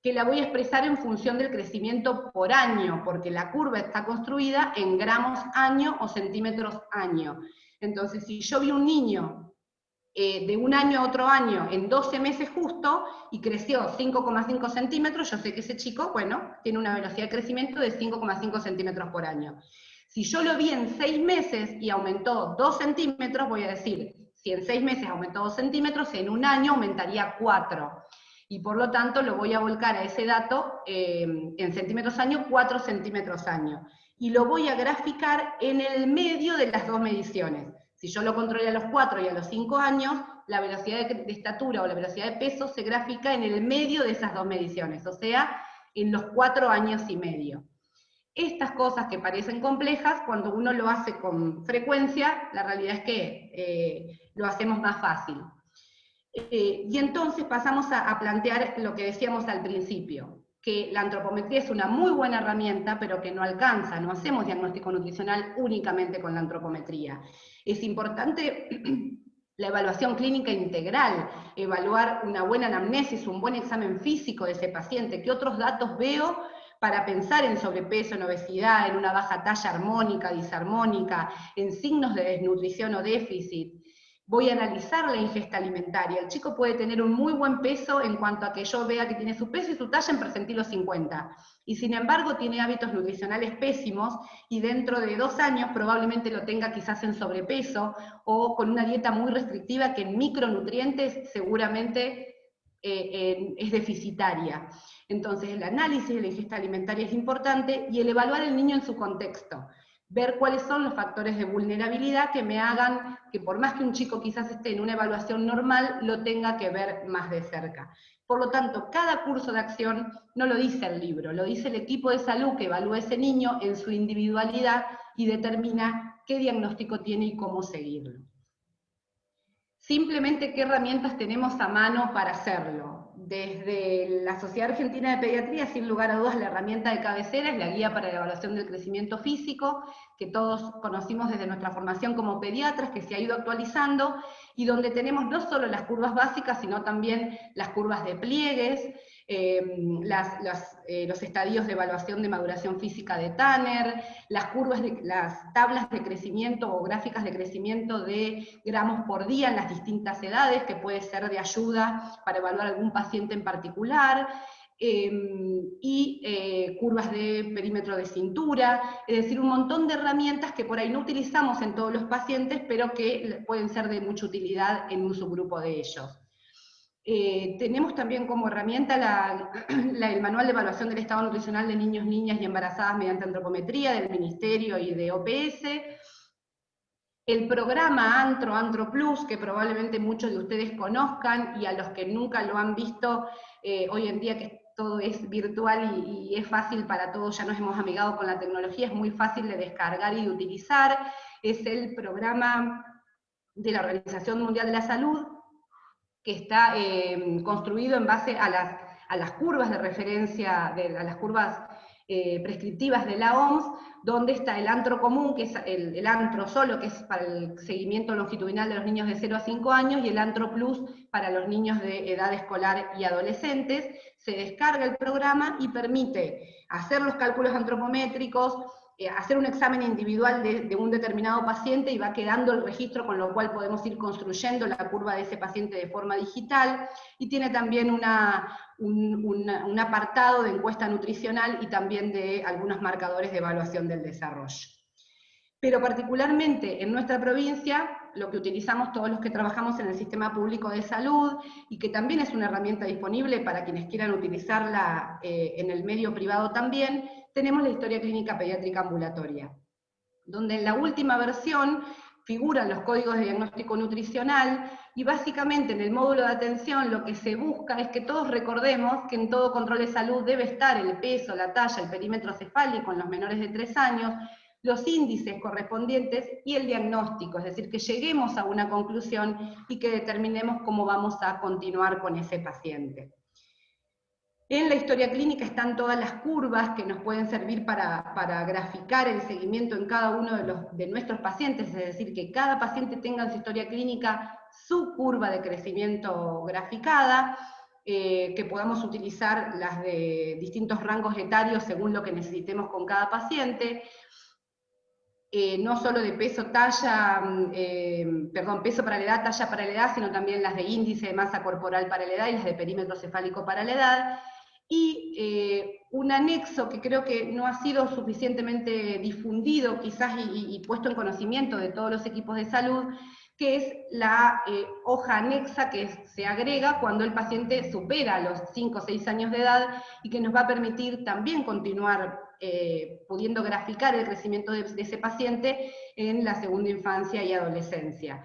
que la voy a expresar en función del crecimiento por año, porque la curva está construida en gramos año o centímetros año. Entonces, si yo vi un niño de un año a otro año en 12 meses justo, y creció 5,5 centímetros, yo sé que ese chico, bueno, tiene una velocidad de crecimiento de 5,5 centímetros por año. Si yo lo vi en 6 meses y aumentó 2 centímetros, voy a decir, si en 6 meses aumentó 2 centímetros, en un año aumentaría 4. Y por lo tanto lo voy a volcar a ese dato en centímetros año, 4 centímetros año. Y lo voy a graficar en el medio de las dos mediciones. Si yo lo controlo a los 4 y a los 5 años, la velocidad de estatura o la velocidad de peso se grafica en el medio de esas dos mediciones, o sea, en los 4 años y medio. Estas cosas que parecen complejas, cuando uno lo hace con frecuencia, la realidad es que lo hacemos más fácil. Y entonces pasamos a plantear lo que decíamos al principio, que la antropometría es una muy buena herramienta, pero que no alcanza, no hacemos diagnóstico nutricional únicamente con la antropometría. Es importante la evaluación clínica integral, evaluar una buena anamnesis, un buen examen físico de ese paciente, qué otros datos veo para pensar en sobrepeso, en obesidad, en una baja talla armónica, disarmónica, en signos de desnutrición o déficit. Voy a analizar la ingesta alimentaria. El chico puede tener un muy buen peso en cuanto a que yo vea que tiene su peso y su talla en percentilo 50. Y sin embargo tiene hábitos nutricionales pésimos, y dentro de 2 años probablemente lo tenga quizás en sobrepeso o con una dieta muy restrictiva que en micronutrientes seguramente es deficitaria. Entonces el análisis de la ingesta alimentaria es importante, y el evaluar al niño en su contexto. Ver cuáles son los factores de vulnerabilidad que me hagan que, por más que un chico quizás esté en una evaluación normal, lo tenga que ver más de cerca. Por lo tanto, cada curso de acción no lo dice el libro, lo dice el equipo de salud que evalúa a ese niño en su individualidad y determina qué diagnóstico tiene y cómo seguirlo. Simplemente qué herramientas tenemos a mano para hacerlo. Desde la Sociedad Argentina de Pediatría, sin lugar a dudas, la herramienta de cabecera es la Guía para la Evaluación del Crecimiento Físico, que todos conocimos desde nuestra formación como pediatras, que se ha ido actualizando, y donde tenemos no solo las curvas básicas, sino también las curvas de pliegues, los estadios de evaluación de maduración física de Tanner, las tablas de crecimiento o gráficas de crecimiento de gramos por día en las distintas edades, que puede ser de ayuda para evaluar algún paciente en particular, curvas de perímetro de cintura, es decir, un montón de herramientas que por ahí no utilizamos en todos los pacientes, pero que pueden ser de mucha utilidad en un subgrupo de ellos. Tenemos también como herramienta el Manual de Evaluación del Estado Nutricional de Niños, Niñas y Embarazadas mediante Antropometría del Ministerio y de OPS, el programa Antro Plus, que probablemente muchos de ustedes conozcan, y a los que nunca lo han visto, hoy en día que todo es virtual y es fácil para todos, ya nos hemos amigado con la tecnología, es muy fácil de descargar y de utilizar, es el programa de la Organización Mundial de la Salud, que está construido en base a las curvas de referencia, a las curvas prescriptivas de la OMS, donde está el antro común, que es el antro solo, que es para el seguimiento longitudinal de los niños de 0 a 5 años, y el antro plus para los niños de edad escolar y adolescentes. Se descarga el programa y permite hacer los cálculos antropométricos, hacer un examen individual de un determinado paciente, y va quedando el registro, con lo cual podemos ir construyendo la curva de ese paciente de forma digital, y tiene también un apartado de encuesta nutricional y también de algunos marcadores de evaluación del desarrollo. Pero particularmente en nuestra provincia, lo que utilizamos todos los que trabajamos en el sistema público de salud, y que también es una herramienta disponible para quienes quieran utilizarla en el medio privado también, tenemos la historia clínica pediátrica ambulatoria, donde en la última versión figuran los códigos de diagnóstico nutricional, y básicamente en el módulo de atención lo que se busca es que todos recordemos que en todo control de salud debe estar el peso, la talla, el perímetro cefálico en los menores de 3 años, los índices correspondientes y el diagnóstico, es decir, que lleguemos a una conclusión y que determinemos cómo vamos a continuar con ese paciente. En la historia clínica están todas las curvas que nos pueden servir para graficar el seguimiento en cada uno de nuestros pacientes, es decir, que cada paciente tenga en su historia clínica su curva de crecimiento graficada, que podamos utilizar las de distintos rangos etarios según lo que necesitemos con cada paciente, no solo de peso, talla, peso para la edad, talla para la edad, sino también las de índice de masa corporal para la edad y las de perímetro cefálico para la edad, y un anexo que creo que no ha sido suficientemente difundido quizás y puesto en conocimiento de todos los equipos de salud, que es la hoja anexa que se agrega cuando el paciente supera los 5 o 6 años de edad, y que nos va a permitir también continuar pudiendo graficar el crecimiento de ese paciente en la segunda infancia y adolescencia.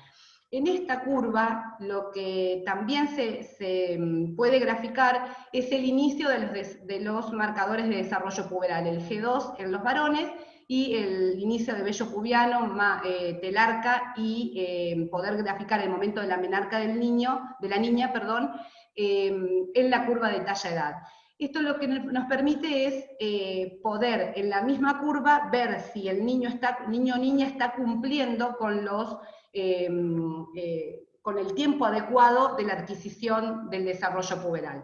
En esta curva, lo que también se puede graficar es el inicio de los marcadores de desarrollo puberal, el G2 en los varones, y el inicio de vello pubiano, telarca, y poder graficar el momento de la menarca de la niña, en la curva de talla-edad. Esto lo que nos permite es poder en la misma curva ver si el niño o niña está cumpliendo con con el tiempo adecuado de la adquisición del desarrollo puberal.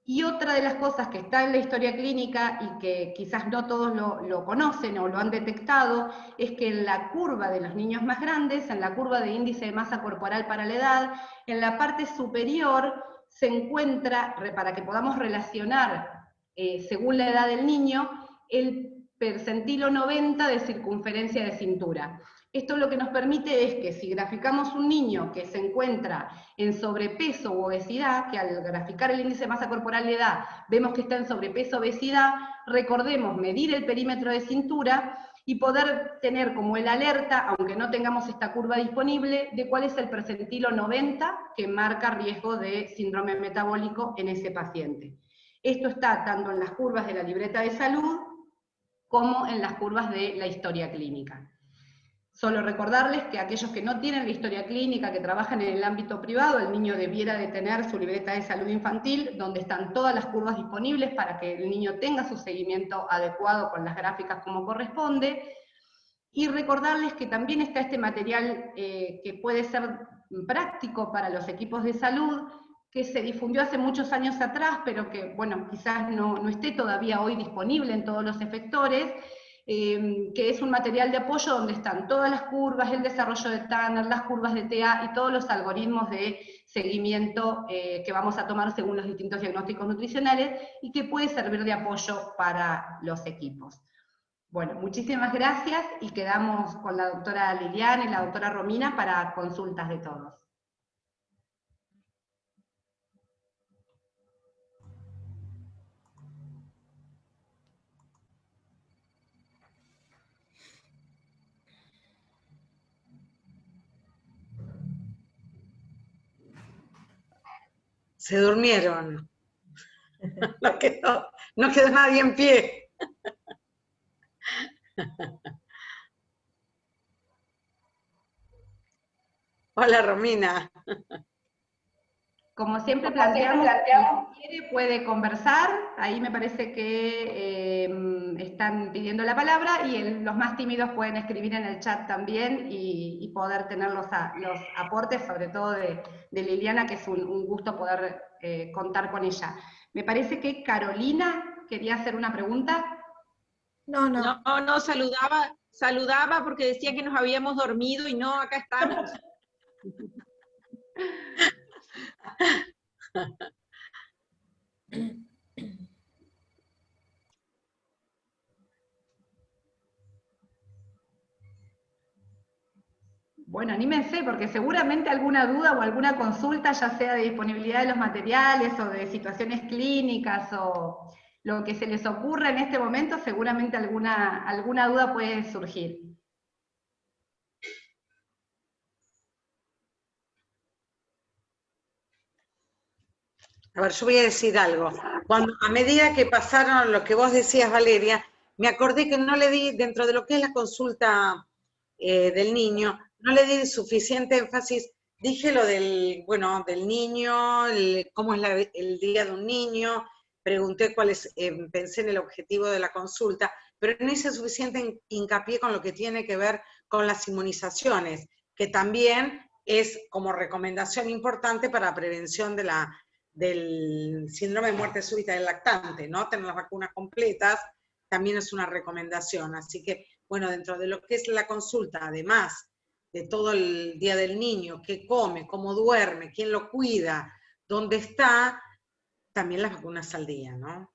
Y otra de las cosas que está en la historia clínica y que quizás no todos lo conocen o lo han detectado, es que en la curva de los niños más grandes, en la curva de índice de masa corporal para la edad, en la parte superior se encuentra, para que podamos relacionar según la edad del niño, el percentilo 90 de circunferencia de cintura. Esto lo que nos permite es que si graficamos un niño que se encuentra en sobrepeso u obesidad, que al graficar el índice de masa corporal de edad vemos que está en sobrepeso o obesidad, recordemos medir el perímetro de cintura y poder tener como el alerta, aunque no tengamos esta curva disponible, de cuál es el percentilo 90 que marca riesgo de síndrome metabólico en ese paciente. Esto está tanto en las curvas de la libreta de salud como en las curvas de la historia clínica. Solo recordarles que aquellos que no tienen la historia clínica, que trabajan en el ámbito privado, el niño debiera de tener su libreta de salud infantil, donde están todas las curvas disponibles para que el niño tenga su seguimiento adecuado con las gráficas como corresponde. Y recordarles que también está este material que puede ser práctico para los equipos de salud, que se difundió hace muchos años atrás, pero que, bueno, quizás no esté todavía hoy disponible en todos los efectores, que es un material de apoyo donde están todas las curvas, el desarrollo de Tanner, las curvas de TA y todos los algoritmos de seguimiento que vamos a tomar según los distintos diagnósticos nutricionales y que puede servir de apoyo para los equipos. Bueno, muchísimas gracias y quedamos con la doctora Liliana y la doctora Romina para consultas de todos. Se durmieron. No quedó nadie en pie. Hola, Romina. Como siempre planteamos, quien quiere puede conversar, ahí me parece que están pidiendo la palabra, y los más tímidos pueden escribir en el chat también y poder tener los aportes, sobre todo de Liliana, que es un gusto poder contar con ella. Me parece que Carolina quería hacer una pregunta. No, saludaba porque decía que nos habíamos dormido y no, acá estamos. Bueno, anímense, porque seguramente alguna duda o alguna consulta, ya sea de disponibilidad de los materiales o de situaciones clínicas o lo que se les ocurra en este momento, seguramente alguna duda puede surgir. A ver, yo voy a decir algo. A medida que pasaron lo que vos decías, Valeria, me acordé que no le di, dentro de lo que es la consulta del niño, no le di suficiente énfasis. Dije lo del niño, cómo es el día de un niño, pregunté pensé en el objetivo de la consulta, pero no hice suficiente hincapié con lo que tiene que ver con las inmunizaciones, que también es como recomendación importante para prevención del síndrome de muerte súbita del lactante, ¿no? Tener las vacunas completas también es una recomendación. Así que, bueno, dentro de lo que es la consulta, además de todo el día del niño, qué come, cómo duerme, quién lo cuida, dónde está, también las vacunas al día, ¿no?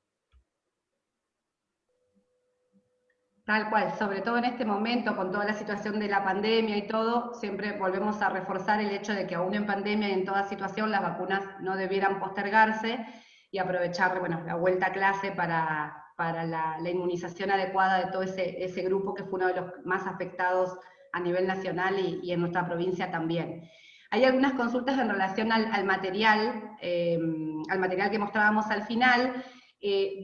Tal cual, sobre todo en este momento, con toda la situación de la pandemia y todo, siempre volvemos a reforzar el hecho de que aún en pandemia y en toda situación las vacunas no debieran postergarse y aprovechar, bueno, la vuelta a clase para la inmunización adecuada de todo ese grupo que fue uno de los más afectados a nivel nacional y en nuestra provincia también. Hay algunas consultas en relación al material que mostrábamos al final.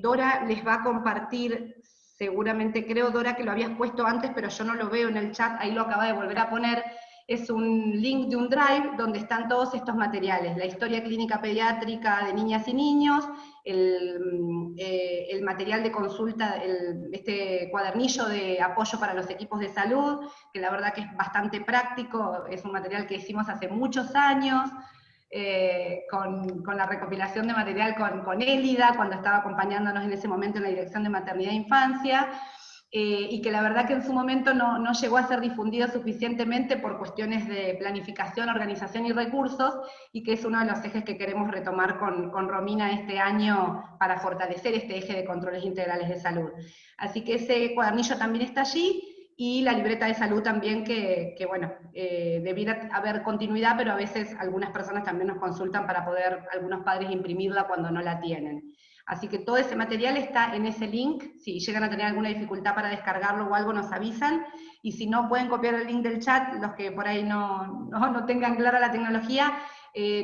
Dora les va a compartir, seguramente, creo, Dora, que lo habías puesto antes, pero yo no lo veo en el chat, ahí lo acaba de volver a poner. Es un link de un drive donde están todos estos materiales: la historia clínica pediátrica de niñas y niños, el material de consulta, este cuadernillo de apoyo para los equipos de salud, que la verdad que es bastante práctico, es un material que hicimos hace muchos años, con la recopilación de material con Élida, cuando estaba acompañándonos en ese momento en la Dirección de Maternidad e Infancia, y que la verdad que en su momento no llegó a ser difundido suficientemente por cuestiones de planificación, organización y recursos, y que es uno de los ejes que queremos retomar con Romina este año para fortalecer este eje de controles integrales de salud. Así que ese cuadernillo también está allí, y la libreta de salud también, que bueno, debiera haber continuidad, pero a veces algunas personas también nos consultan para poder, algunos padres, imprimirla cuando no la tienen. Así que todo ese material está en ese link. Si llegan a tener alguna dificultad para descargarlo o algo, nos avisan, y si no, pueden copiar el link del chat, los que por ahí no tengan clara la tecnología.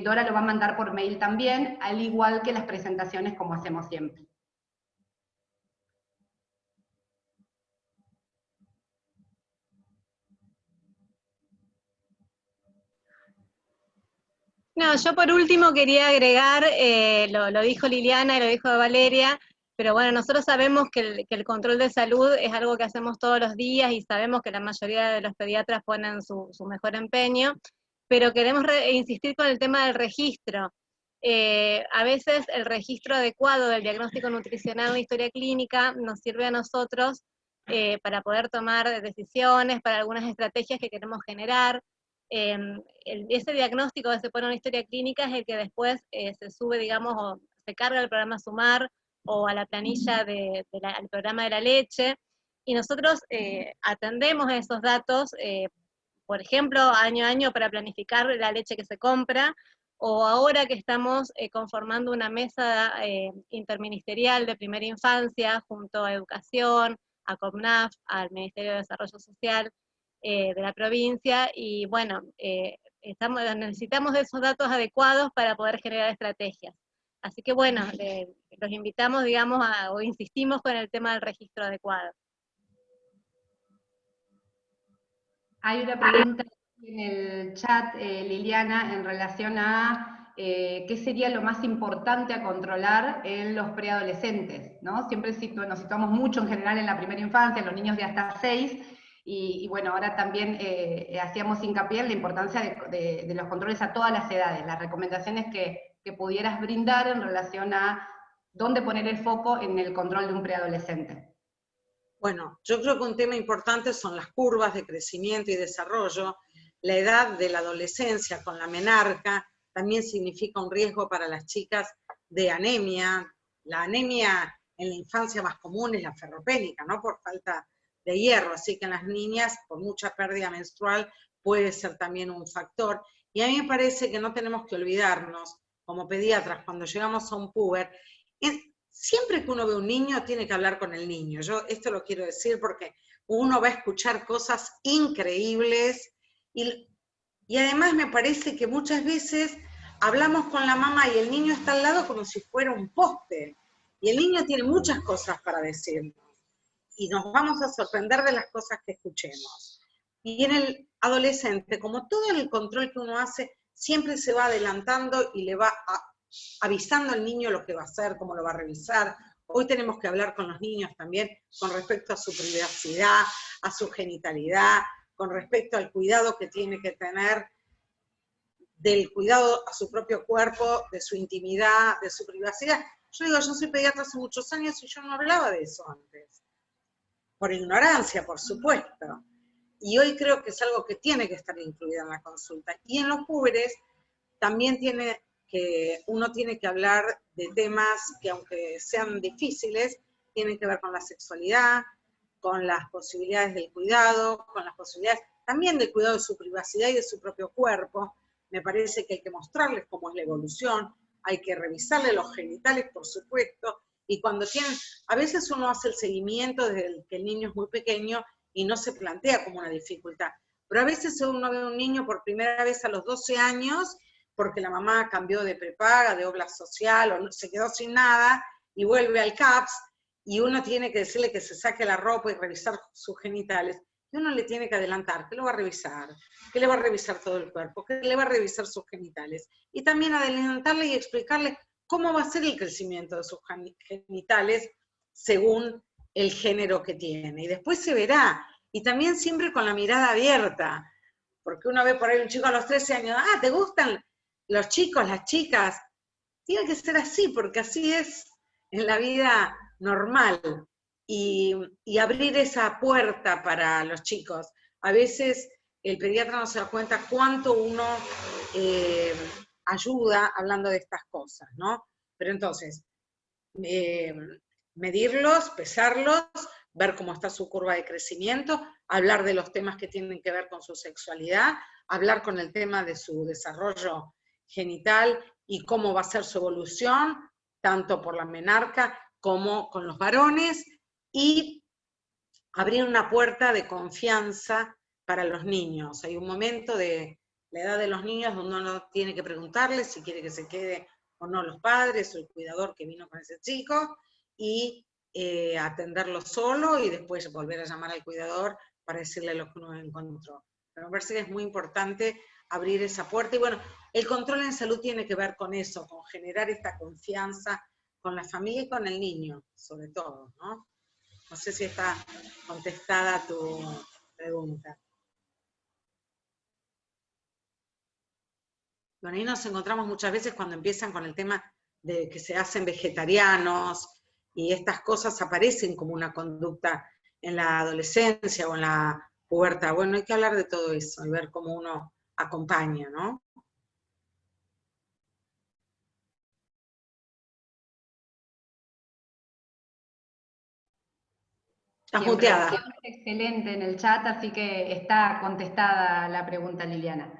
Dora lo va a mandar por mail también, al igual que las presentaciones, como hacemos siempre. No, yo por último quería agregar, lo dijo Liliana y lo dijo Valeria, pero bueno, nosotros sabemos que el control de salud es algo que hacemos todos los días y sabemos que la mayoría de los pediatras ponen su mejor empeño, pero queremos insistir con el tema del registro. a veces el registro adecuado del diagnóstico nutricional o historia clínica nos sirve a nosotros para poder tomar decisiones, para algunas estrategias que queremos generar. Ese diagnóstico que se pone en una historia clínica es el que después se sube, digamos, o se carga al programa Sumar o a la planilla al programa de la leche, y nosotros atendemos esos datos, por ejemplo, año a año para planificar la leche que se compra, o ahora que estamos conformando una mesa interministerial de primera infancia junto a Educación, a COPNAF, al Ministerio de Desarrollo Social de la provincia, y bueno, necesitamos esos datos adecuados para poder generar estrategias. Así que bueno, los invitamos, digamos, o insistimos con el tema del registro adecuado. Hay una pregunta en el chat, Liliana, en relación a qué sería lo más importante a controlar en los preadolescentes, ¿no? Siempre nos situamos mucho en general en la primera infancia, en los niños de hasta 6, y bueno, ahora también hacíamos hincapié en la importancia de los controles a todas las edades, las recomendaciones que pudieras brindar en relación a dónde poner el foco en el control de un preadolescente. Bueno, yo creo que un tema importante son las curvas de crecimiento y desarrollo. La edad de la adolescencia con la menarca también significa un riesgo para las chicas de anemia. La anemia en la infancia más común es la ferropénica, ¿no? Por falta de hierro, así que en las niñas, por mucha pérdida menstrual, puede ser también un factor. Y a mí me parece que no tenemos que olvidarnos, como pediatras, cuando llegamos a un puber, siempre que uno ve un niño, tiene que hablar con el niño. Yo esto lo quiero decir porque uno va a escuchar cosas increíbles y además me parece que muchas veces hablamos con la mamá y el niño está al lado como si fuera un poste. Y el niño tiene muchas cosas para decirnos. Y nos vamos a sorprender de las cosas que escuchemos. Y en el adolescente, como todo el control que uno hace, siempre se va adelantando y le va avisando al niño lo que va a hacer, cómo lo va a revisar. Hoy tenemos que hablar con los niños también con respecto a su privacidad, a su genitalidad, con respecto al cuidado que tiene que tener, del cuidado a su propio cuerpo, de su intimidad, de su privacidad. Yo digo, yo soy pediatra hace muchos años y yo no hablaba de eso antes. Por ignorancia, por supuesto. Y hoy creo que es algo que tiene que estar incluido en la consulta. Y en los púberes también uno tiene que hablar de temas que, aunque sean difíciles, tienen que ver con la sexualidad, con las posibilidades del cuidado, con las posibilidades también del cuidado de su privacidad y de su propio cuerpo. Me parece que hay que mostrarles cómo es la evolución, hay que revisarles los genitales, por supuesto, y cuando a veces uno hace el seguimiento desde que el niño es muy pequeño y no se plantea como una dificultad, pero a veces uno ve a un niño por primera vez a los 12 años, porque la mamá cambió de prepaga, de obra social, o se quedó sin nada, y vuelve al CAPS, y uno tiene que decirle que se saque la ropa y revisar sus genitales, y uno le tiene que adelantar, que lo va a revisar, que le va a revisar todo el cuerpo, que le va a revisar sus genitales, y también adelantarle y explicarle cómo va a ser el crecimiento de sus genitales según el género que tiene, y después se verá, y también siempre con la mirada abierta, porque uno ve por ahí un chico a los 13 años, ¿te gustan los chicos, las chicas? Tiene que ser así, porque así es en la vida normal, y abrir esa puerta para los chicos. A veces el pediatra no se da cuenta cuánto uno ayuda hablando de estas cosas, ¿no? Pero entonces, medirlos, pesarlos, ver cómo está su curva de crecimiento, hablar de los temas que tienen que ver con su sexualidad, hablar con el tema de su desarrollo genital y cómo va a ser su evolución, tanto por la menarca como con los varones, y abrir una puerta de confianza para los niños. Hay un momento de la edad de los niños donde uno tiene que preguntarles si quiere que se quede o no los padres o el cuidador que vino con ese chico, y atenderlo solo y después volver a llamar al cuidador para decirle lo que uno encontró. Pero me parece que es muy importante abrir esa puerta, y bueno, el control en salud tiene que ver con eso, con generar esta confianza con la familia y con el niño, sobre todo, ¿no? No sé si está contestada tu pregunta. Bueno, ahí nos encontramos muchas veces cuando empiezan con el tema de que se hacen vegetarianos, y estas cosas aparecen como una conducta en la adolescencia o en la pubertad. Bueno, hay que hablar de todo eso y ver cómo uno acompaña, ¿no? Estás muteada. Excelente en el chat, así que está contestada la pregunta, Liliana.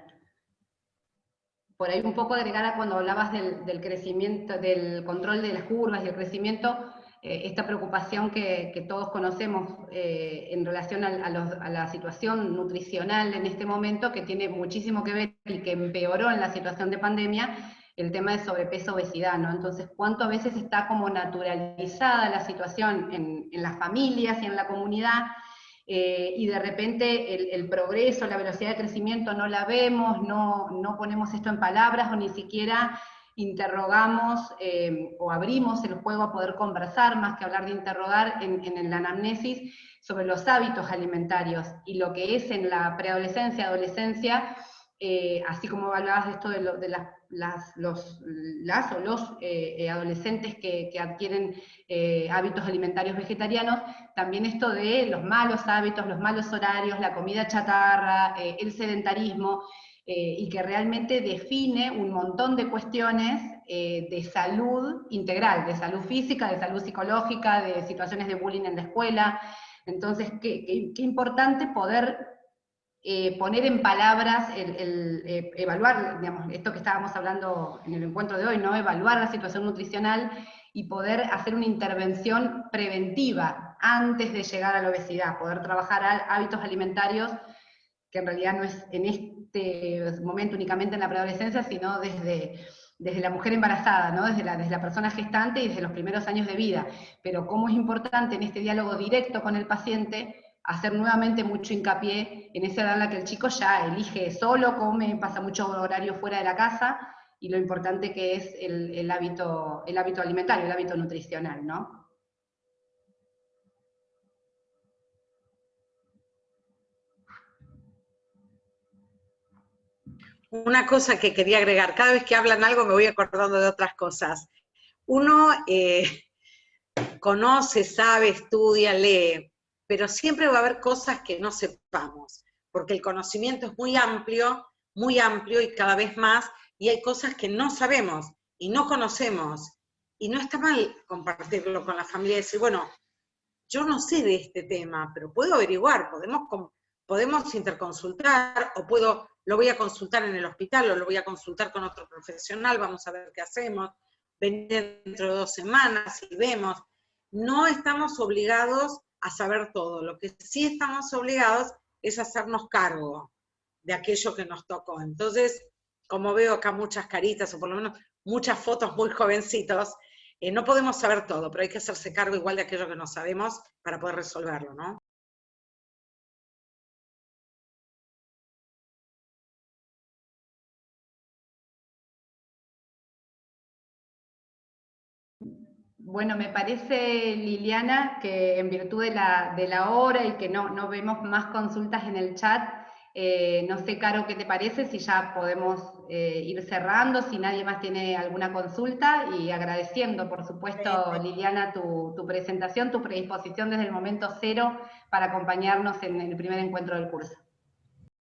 Por ahí un poco agregada cuando hablabas del crecimiento, del control de las curvas y el crecimiento, esta preocupación que todos conocemos en relación a la situación nutricional en este momento, que tiene muchísimo que ver y que empeoró en la situación de pandemia, el tema de sobrepeso, obesidad, ¿no? Entonces, ¿cuánto a veces está como naturalizada la situación en las familias y en la comunidad? Y de repente el progreso, la velocidad de crecimiento no la vemos, no ponemos esto en palabras o ni siquiera interrogamos o abrimos el juego a poder conversar, más que hablar de interrogar en la anamnesis, sobre los hábitos alimentarios y lo que es en la preadolescencia, adolescencia, así como hablabas de esto de los adolescentes que adquieren hábitos alimentarios vegetarianos, también esto de los malos hábitos, los malos horarios, la comida chatarra, el sedentarismo, y que realmente define un montón de cuestiones de salud integral, de salud física, de salud psicológica, de situaciones de bullying en la escuela. Entonces, qué importante poder poner en palabras, evaluar, digamos, esto que estábamos hablando en el encuentro de hoy, ¿no? Evaluar la situación nutricional y poder hacer una intervención preventiva antes de llegar a la obesidad, poder trabajar hábitos alimentarios, que en realidad no es en este momento únicamente en la preadolescencia, sino desde la mujer embarazada, ¿no? desde la persona gestante y desde los primeros años de vida. Pero cómo es importante en este diálogo directo con el paciente hacer nuevamente mucho hincapié en esa edad en la que el chico ya elige solo, come, pasa mucho horario fuera de la casa, y lo importante que es el hábito alimentario, el hábito nutricional, ¿no? Una cosa que quería agregar, cada vez que hablan algo me voy acordando de otras cosas. Uno conoce, sabe, estudia, lee, pero siempre va a haber cosas que no sepamos, porque el conocimiento es muy amplio y cada vez más, y hay cosas que no sabemos y no conocemos, y no está mal compartirlo con la familia y decir, bueno, yo no sé de este tema, pero puedo averiguar, podemos interconsultar, o lo voy a consultar en el hospital, o lo voy a consultar con otro profesional, vamos a ver qué hacemos, venir dentro de 2 semanas y vemos. No estamos obligados a saber todo, lo que sí estamos obligados es hacernos cargo de aquello que nos tocó. Entonces, como veo acá muchas caritas, o por lo menos muchas fotos muy jovencitos, no podemos saber todo, pero hay que hacerse cargo igual de aquello que no sabemos para poder resolverlo, ¿no? Bueno, me parece, Liliana, que en virtud de la hora y que no vemos más consultas en el chat, no sé, Caro, ¿qué te parece? Si ya podemos ir cerrando, si nadie más tiene alguna consulta, y agradeciendo, por supuesto, Liliana, tu presentación, tu predisposición desde el momento cero para acompañarnos en el primer encuentro del curso.